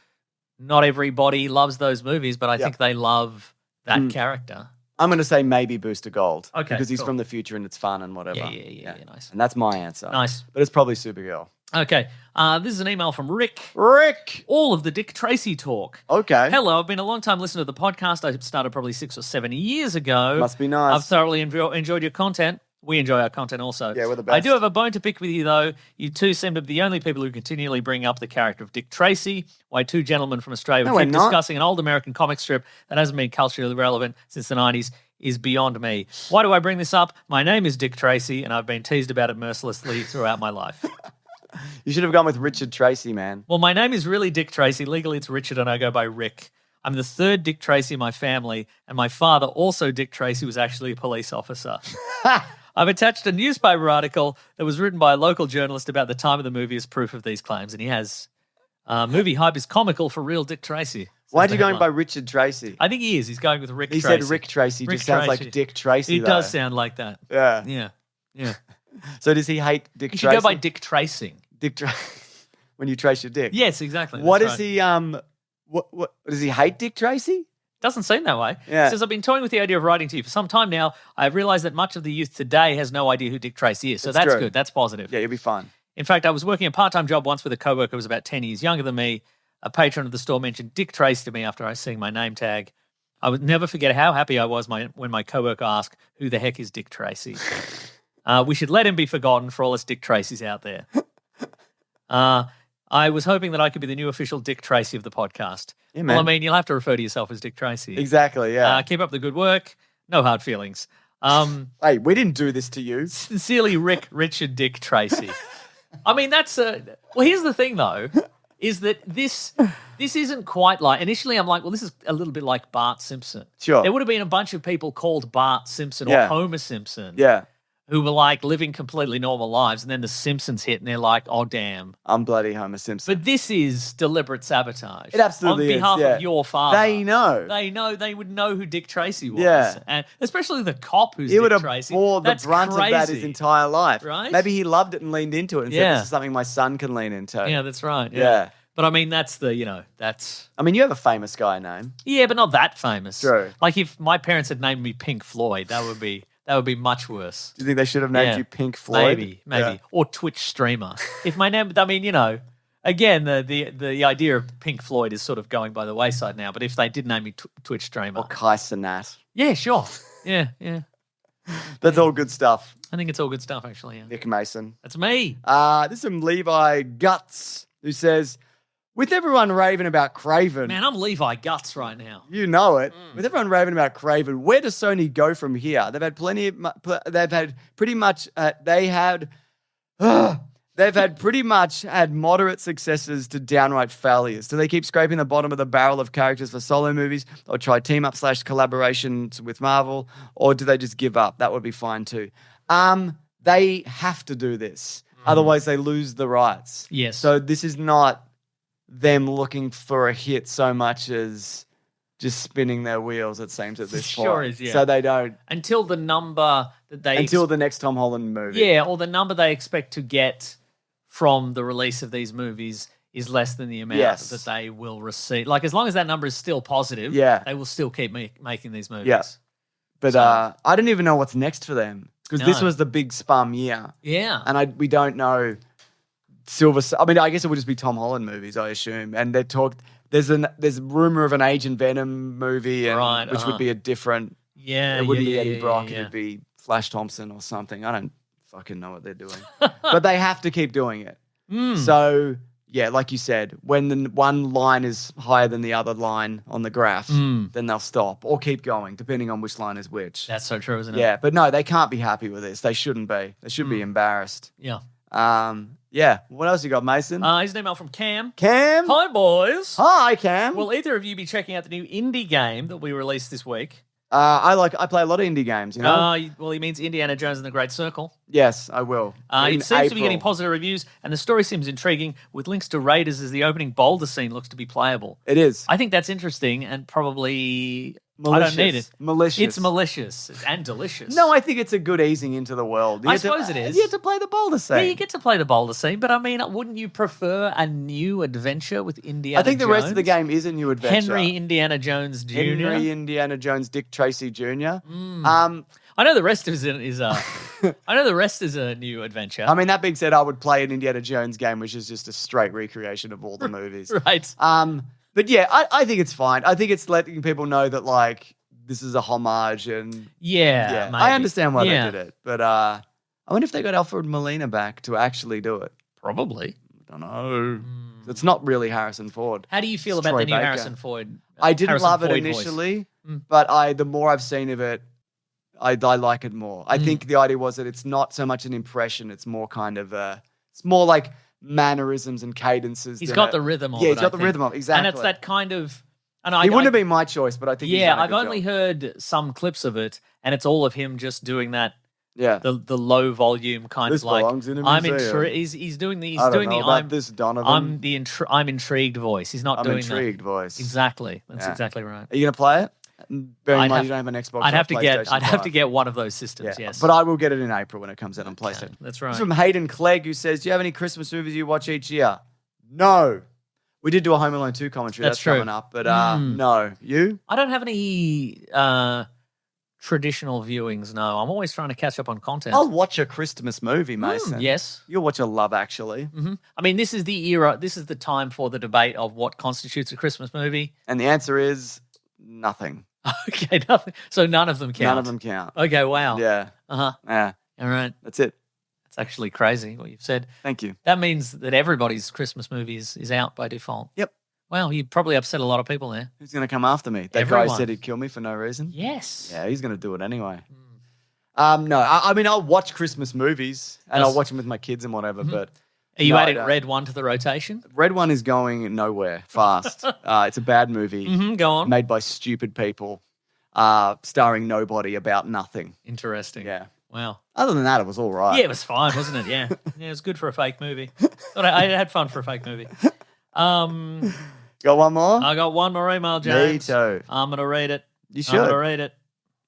Not everybody loves those movies, but I think they love that character. I'm going to say maybe Booster Gold. Okay, because he's from the future and it's fun and whatever. Yeah, nice. And that's my answer. Nice. But it's probably Supergirl. Okay. This is an email from Rick. All of the Dick Tracy talk. Okay. Hello, I've been a long time listener to the podcast. I started probably 6 or 7 years ago. Must be nice. I've thoroughly enjoyed your content. We enjoy our content also. Yeah, we're the best. I do have a bone to pick with you, though. You two seem to be the only people who continually bring up the character of Dick Tracy. Why two gentlemen from Australia keep discussing an old American comic strip that hasn't been culturally relevant since the 90s is beyond me. Why do I bring this up? My name is Dick Tracy, and I've been teased about it mercilessly throughout my life. You should have gone with Richard Tracy, man. Well, my name is really Dick Tracy. Legally, it's Richard, and I go by Rick. I'm the third Dick Tracy in my family, and my father, also Dick Tracy, was actually a police officer. I've attached a newspaper article that was written by a local journalist about the time of the movie as proof of these claims, and he has movie hype is comical for real Dick Tracy. Why are you going by Richard Tracy? I think he is. He's going with Rick Tracy. He said Rick Tracy. Just sounds like Dick Tracy, He does sound like that. Yeah. So does he hate Dick Tracy? You should go by Dick Tracing. When you trace your dick. Yes, exactly. What is he? What does he hate Dick Tracy? Doesn't seem that way. Yeah. It says, I've been toying with the idea of writing to you for some time now. I've realized that much of the youth today has no idea who Dick Tracy is. So that's true. good. That's positive. Yeah, you'll be fine. In fact, I was working a part-time job once with a coworker who was about 10 years younger than me. A patron of the store mentioned Dick Tracy to me after I seeing my name tag. I would never forget how happy I was when my coworker asked, who the heck is Dick Tracy? We should let him be forgotten for all us Dick Tracys out there. I was hoping that I could be the new official Dick Tracy of the podcast. Yeah, man. Well, I mean, you'll have to refer to yourself as Dick Tracy. Exactly, yeah. Keep up the good work. No hard feelings. Hey, we didn't do this to you. Sincerely, Richard Dick Tracy. I mean, that's well, here's the thing, though, is that this isn't quite like, initially I'm like, well, this is a little bit like Bart Simpson. Sure. There would have been a bunch of people called Bart Simpson or Yeah. Homer Simpson Yeah. who were like living completely normal lives, and then the Simpsons hit and they're like, oh, damn. I'm bloody Homer Simpson. But this is deliberate sabotage. It absolutely is, On behalf yeah. of your father. They know. They would know who Dick Tracy was. Yeah. And especially the cop who's He would Dick have Tracy. bore the That's brunt of that his crazy. entire life. Right? Maybe he loved it and leaned into it and said, Yeah. this is something my son can lean into. Yeah, that's right. Yeah. But I mean, that's that's... I mean, you have a famous guy name. Yeah, but not that famous. True. Like if my parents had named me Pink Floyd, that would be much worse. Do you think they should have named Yeah. you Pink Floyd? Maybe. Yeah. Or Twitch streamer. If my name, I mean, again, the idea of Pink Floyd is sort of going by the wayside now. But if they did name me Twitch streamer, Or Kai Cenat. yeah, sure, yeah. That's all good stuff. I think it's all good stuff, actually. Yeah. Nick Mason. That's me. This is from Levi Guts, who says, with everyone raving about Kraven, Man, I'm Levi Guts right now. you know it. With everyone raving about Kraven, where does Sony go from here? They've had pretty much had moderate successes to downright failures. Do they keep scraping the bottom of the barrel of characters for solo movies, or try team up / collaborations with Marvel, or do they just give up? That would be fine too. They have to do this, otherwise they lose the rights. Yes. So this is not them looking for a hit so much as just spinning their wheels, it seems, at this Sure point. is, yeah. So they don't Until the number that they until the next Tom Holland movie. yeah, or the number they expect to get from the release of these movies is less than the amount Yes. that they will receive. Like, as long as that number is still positive, Yeah. they will still keep making these movies. Yeah. But So- I don't even know what's next for them, because this No. was the big spum year, Yeah. and we don't know I mean, I guess it would just be Tom Holland movies, I assume. And they talked. There's a rumor of an Agent Venom movie, and, Right, which would be a different. Yeah. It wouldn't yeah, be Eddie yeah, Brock. yeah. It'd be Flash Thompson or something. I don't fucking know what they're doing, but they have to keep doing it. So yeah, like you said, when the one line is higher than the other line on the graph, then they'll stop or keep going, depending on which line is which. That's so true, isn't it? Yeah, but no, they can't be happy with this. They shouldn't be. They should be embarrassed. Yeah. Yeah. What else you got, Mason? Here's an email from Cam. Cam? Hi, boys. Hi, Cam. Will either of you be checking out the new indie game that we released this week? I play a lot of indie games, you know? Well, he means Indiana Jones and the Great Circle. Yes, I will. It In seems to be getting April. positive reviews, and the story seems intriguing, with links to raiders as the opening boulder scene looks to be playable. It is. I think that's interesting and probably... Malicious. I don't need it. Malicious. It's malicious and delicious. No, I think it's a good easing into the world. You I get to- suppose it is. You get to play the boulder scene. Yeah, you get to play the boulder scene, but I mean, wouldn't you prefer a new adventure with Indiana I think the Jones? rest of the game is a new adventure. Henry Indiana Jones Jr. Henry Indiana Jones, Dick Tracy Jr. I know the rest is I know the rest is a new adventure. I mean, that being said, I would play an Indiana Jones game, which is just a straight recreation of all the movies. Right. But yeah, I think it's fine. I think it's letting people know that, like, this is a homage, and Yeah, maybe. I understand why Yeah. they did it. But I wonder if they got Alfred Molina back to actually do it. Probably. I don't know. It's not really Harrison Ford. How do you feel It's about Troy the new Baker. Harrison Ford? I didn't Harrison love it Floyd voice? initially, but the more I've seen of it, I like it more. I think the idea was that it's not so much an impression; it's more kind of it's more like mannerisms and cadences. He's than got the rhythm of it. Yeah, he's got I the think. rhythm of it, exactly. And it's that kind of. And He wouldn't have been my choice, but I think he's Yeah, done a I've good only job. heard some clips of it, and it's all of him just doing that. Yeah, The low volume kind This of like belongs in a I'm museum. intrigued. He's doing the I don't know about this, Donovan. I'm intrigued voice. He's not I'm doing intrigued that. voice. Exactly. That's Yeah. exactly right. Are you gonna play it? Bearing in I'd mind have- you don't have an Xbox. I'd or have to get PlayStation I'd have to 5. get one of those systems. Yeah, Yes, but I will get it in April when it comes out on PlayStation. that's This right. is from Hayden Clegg, who says, "Do you have any Christmas movies you watch each year?" No. We did do a Home Alone 2 commentary. That's coming up. But no. You? I don't have any traditional viewings, no. I'm always trying to catch up on content. I'll watch a Christmas movie, Mason. Yes. You'll watch a Love Actually. Mm-hmm. I mean, this is the era, this is the time for the debate of what constitutes a Christmas movie. And the answer is nothing. Okay, nothing. So none of them count. None of them count. Okay, wow. Yeah. Uh-huh. Yeah. All right. That's it. It's actually crazy what you've said. Thank you. That means that everybody's Christmas movie is out by default. Yep. Wow, you probably upset a lot of people there. Who's going to come after me? That Everyone. guy said he'd kill me for no reason? Yes. Yeah, he's going to do it anyway. No, I mean, I'll watch Christmas movies and I'll watch them with my kids and whatever, but... Are you adding Red One to the rotation? Red One is going nowhere fast. It's a bad movie. Go on. Made by stupid people, starring nobody about nothing. Interesting. Yeah. Wow. Other than that, it was all right. Yeah, it was fine, wasn't it? Yeah. Yeah, it was good for a fake movie. I had fun for a fake movie. Got one more? I got one more email, James. Me too. I'm going to read it. You should. I'm going to read it.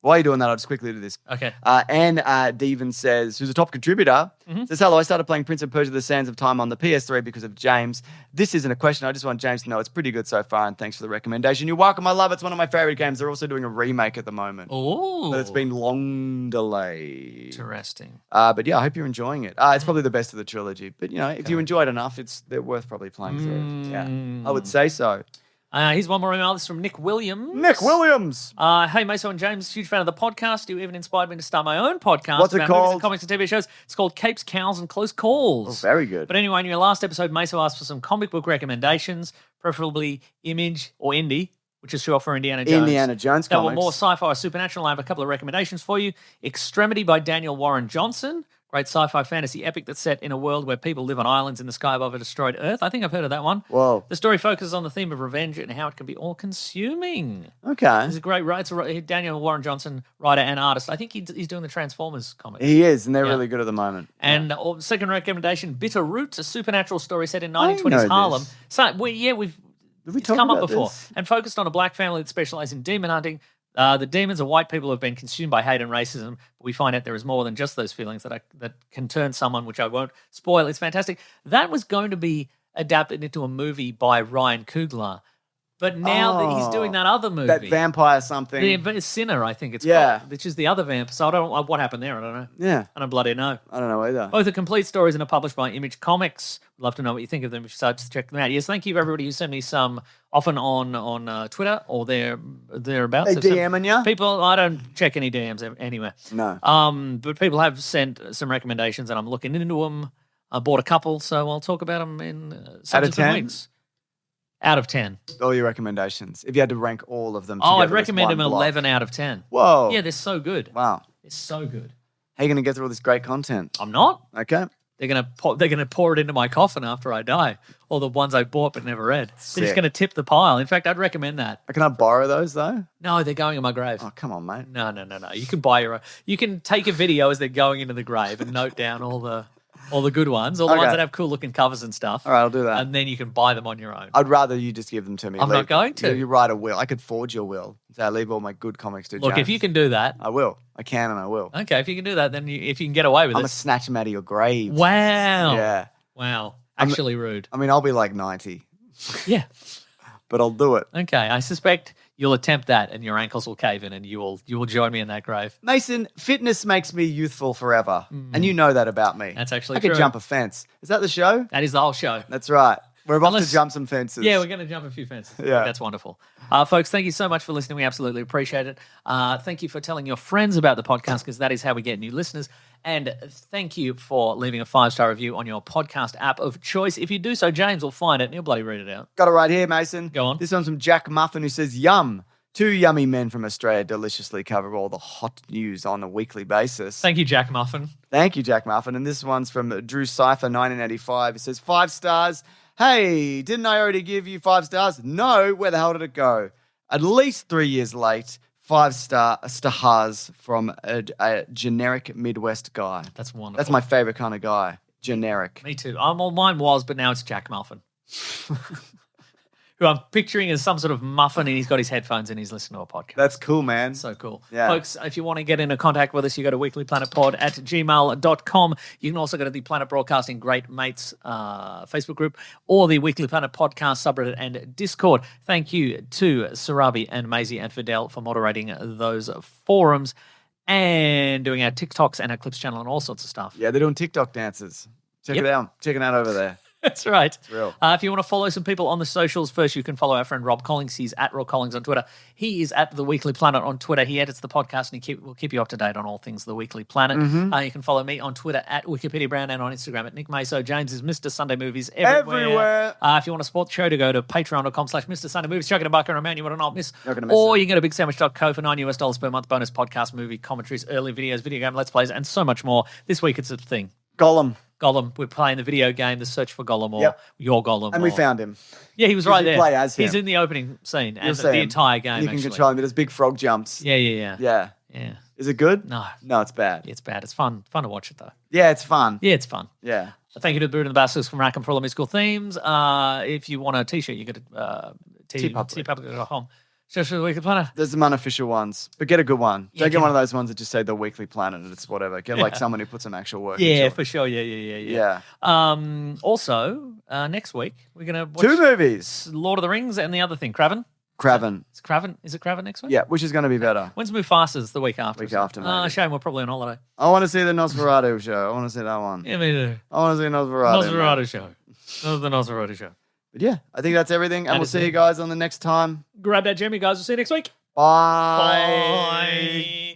While you're doing that, I'll just quickly do this. Okay. Anne Deven says, who's a top contributor, says, hello, I started playing Prince of Persia: The Sands of Time on the PS3 because of James. This isn't a question. I just want James to know it's pretty good so far, and thanks for the recommendation. You're welcome. I love it. It's one of my favorite games. They're also doing a remake at the moment. Oh. But it's been long delayed. Interesting. But yeah, I hope you're enjoying it. It's probably the best of the trilogy. But, you know, if you enjoyed enough, they're worth probably playing through. Yeah, I would say so. Here's one more email. This is from Nick Williams. Nick Williams. Hey, Meso and James, huge fan of the podcast. You even inspired me to start my own podcast. What's it about called? Movies and comics and TV shows. It's called Capes, Cows, and Close Calls. Oh, very good. But anyway, in your last episode, Meso asked for some comic book recommendations, preferably Image or Indie, which is short for Indiana Jones. Indiana Jones that comics. were more sci-fi or supernatural. I have a couple of recommendations for you. Extremity by Daniel Warren Johnson. Great sci-fi fantasy epic that's set in a world where people live on islands in the sky above a destroyed Earth. I think I've heard of that one. Whoa. The story focuses on the theme of revenge and how it can be all-consuming. Okay. He's a great writer. It's Daniel Warren Johnson, writer and artist. I think he's doing the Transformers comics. He is, and they're really good at the moment. And second recommendation, Bitter Roots, a supernatural story set in 1920s Harlem. This. So, it's come up before. This? And focused on a black family that specializes in demon hunting. The demons are white people who have been consumed by hate and racism. But we find out there is more than just those feelings that can turn someone, which I won't spoil. It's fantastic. That was going to be adapted into a movie by Ryan Coogler. But now that he's doing that other movie. That vampire something. The Sinner, I think it's called. Which is the other vamp. So I don't know what happened there. I don't know. Yeah. I don't bloody know. I don't know either. Both are complete stories and are published by Image Comics. I'd love to know what you think of them if you start to check them out. Yes, thank you for everybody who sent me some, often on Twitter or thereabouts. They DMing you? People, I don't check any DMs anywhere. No. But people have sent some recommendations and I'm looking into them. I bought a couple, so I'll talk about them in subsequent weeks. Out of 10. All your recommendations. If you had to rank all of them. I'd recommend them 11 out of 10. Whoa. Yeah, they're so good. Wow. They're so good. How are you going to get through all this great content? I'm not. Okay. They're gonna pour it into my coffin after I die. All the ones I bought but never read. They're just gonna tip the pile. In fact, I'd recommend that. Can I borrow those though? No, they're going in my grave. Oh, come on, mate. No. You can buy your own. You can take a video as they're going into the grave and note down all the good ones, all the ones that have cool looking covers and stuff. All right, I'll do that. And then you can buy them on your own. I'd rather you just give them to me. I'm not going to. You write a will. I could forge your will. So I leave all my good comics to Look, James. if you can do that. I will. I can and I will. Okay, if you can do that, then if you can get away with it. I'm going to snatch them out of your grave. Wow. Yeah. Wow. Actually rude. I mean, I'll be like 90. Yeah. But I'll do it. Okay, I suspect you'll attempt that and your ankles will cave in and you will join me in that grave. Mason, fitness makes me youthful forever. And you know that about me. That's actually true. I could jump a fence. Is that the show? That is the whole show. That's right. We're about to jump some fences. Yeah, we're going to jump a few fences. Yeah. That's wonderful. Folks, thank you so much for listening. We absolutely appreciate it. Thank you for telling your friends about the podcast because that is how we get new listeners. And thank you for leaving a 5-star review on your podcast app of choice. If you do so, James will find it and he'll bloody read it out. Got it right here, Mason. Go on. This one's from Jack Muffin who says, Yum. 2 yummy men from Australia deliciously cover all the hot news on a weekly basis. Thank you, Jack Muffin. Thank you, Jack Muffin. And this one's from Drew Cypher, 1985. It says, 5 stars. Hey, didn't I already give you 5 stars? No, where the hell did it go? At least 3 years late, 5 stars from a generic Midwest guy. That's wonderful. That's my favorite kind of guy. Generic. Me too. Well, mine was, but now it's Jack Muffin. who I'm picturing as some sort of muffin, and he's got his headphones and he's listening to a podcast. That's cool, man. So cool. Yeah. Folks, if you want to get into contact with us, you go to weeklyplanetpod@gmail.com. You can also go to the Planet Broadcasting Great Mates Facebook group or the Weekly Planet podcast subreddit and Discord. Thank you to Sarabi and Maisie and Fidel for moderating those forums and doing our TikToks and our Clips channel and all sorts of stuff. Yeah, they're doing TikTok dances. Check it out. Check it out over there. That's right. It's real. If you want to follow some people on the socials, first you can follow our friend Rob Collins. He's at Rob Collins on Twitter. He is at The Weekly Planet on Twitter. He edits the podcast and will keep you up to date on all things The Weekly Planet. You can follow me on Twitter at Wikipedia Brown and on Instagram at Nick Maso. James is Mr. Sunday Movies everywhere. If you want to support the show, to go to patreon.com/Mr. Sunday Movies. Chuck in a bucket or a man you want to not miss. Or you can go to bigsandwich.co for $9 per month. Bonus podcast, movie commentaries, early videos, video game let's plays, and so much more. This week it's a thing. Gollum. We're playing the video game, The Search for Gollum, or Your Gollum. And we found him. Yeah, he was right there. Play as him. He's in the opening scene and the entire game. You can control him. He does big frog jumps. Yeah. Is it good? No, it's bad. It's bad. It's fun to watch it though. Yeah, it's fun. Yeah, it's fun. Yeah. Thank you to the Brood and the Bastards from Rackham for all the musical themes. If you want a t-shirt, you go to tpublic.com. Just for the Weekly Planet. There's some unofficial ones, but get a good one. Don't get one of those ones that just say The Weekly Planet and it's whatever. Get like someone who put some actual work into it. For sure. Yeah. Also, next week, we're going to watch 2 movies. Lord of the Rings and the other thing, Kraven. Is it Kraven next week? Yeah, which is going to be better. When's Mufasa's the week after? Week after, maybe. Shame we're probably on holiday. I want to see the Nosferatu show. I want to see that one. Yeah, me too. I want to see Nosferatu. Nosferatu show. The Nosferatu show. But yeah, I think that's everything. And we'll see you guys on the next time. Grab that Jimmy, guys. We'll see you next week. Bye.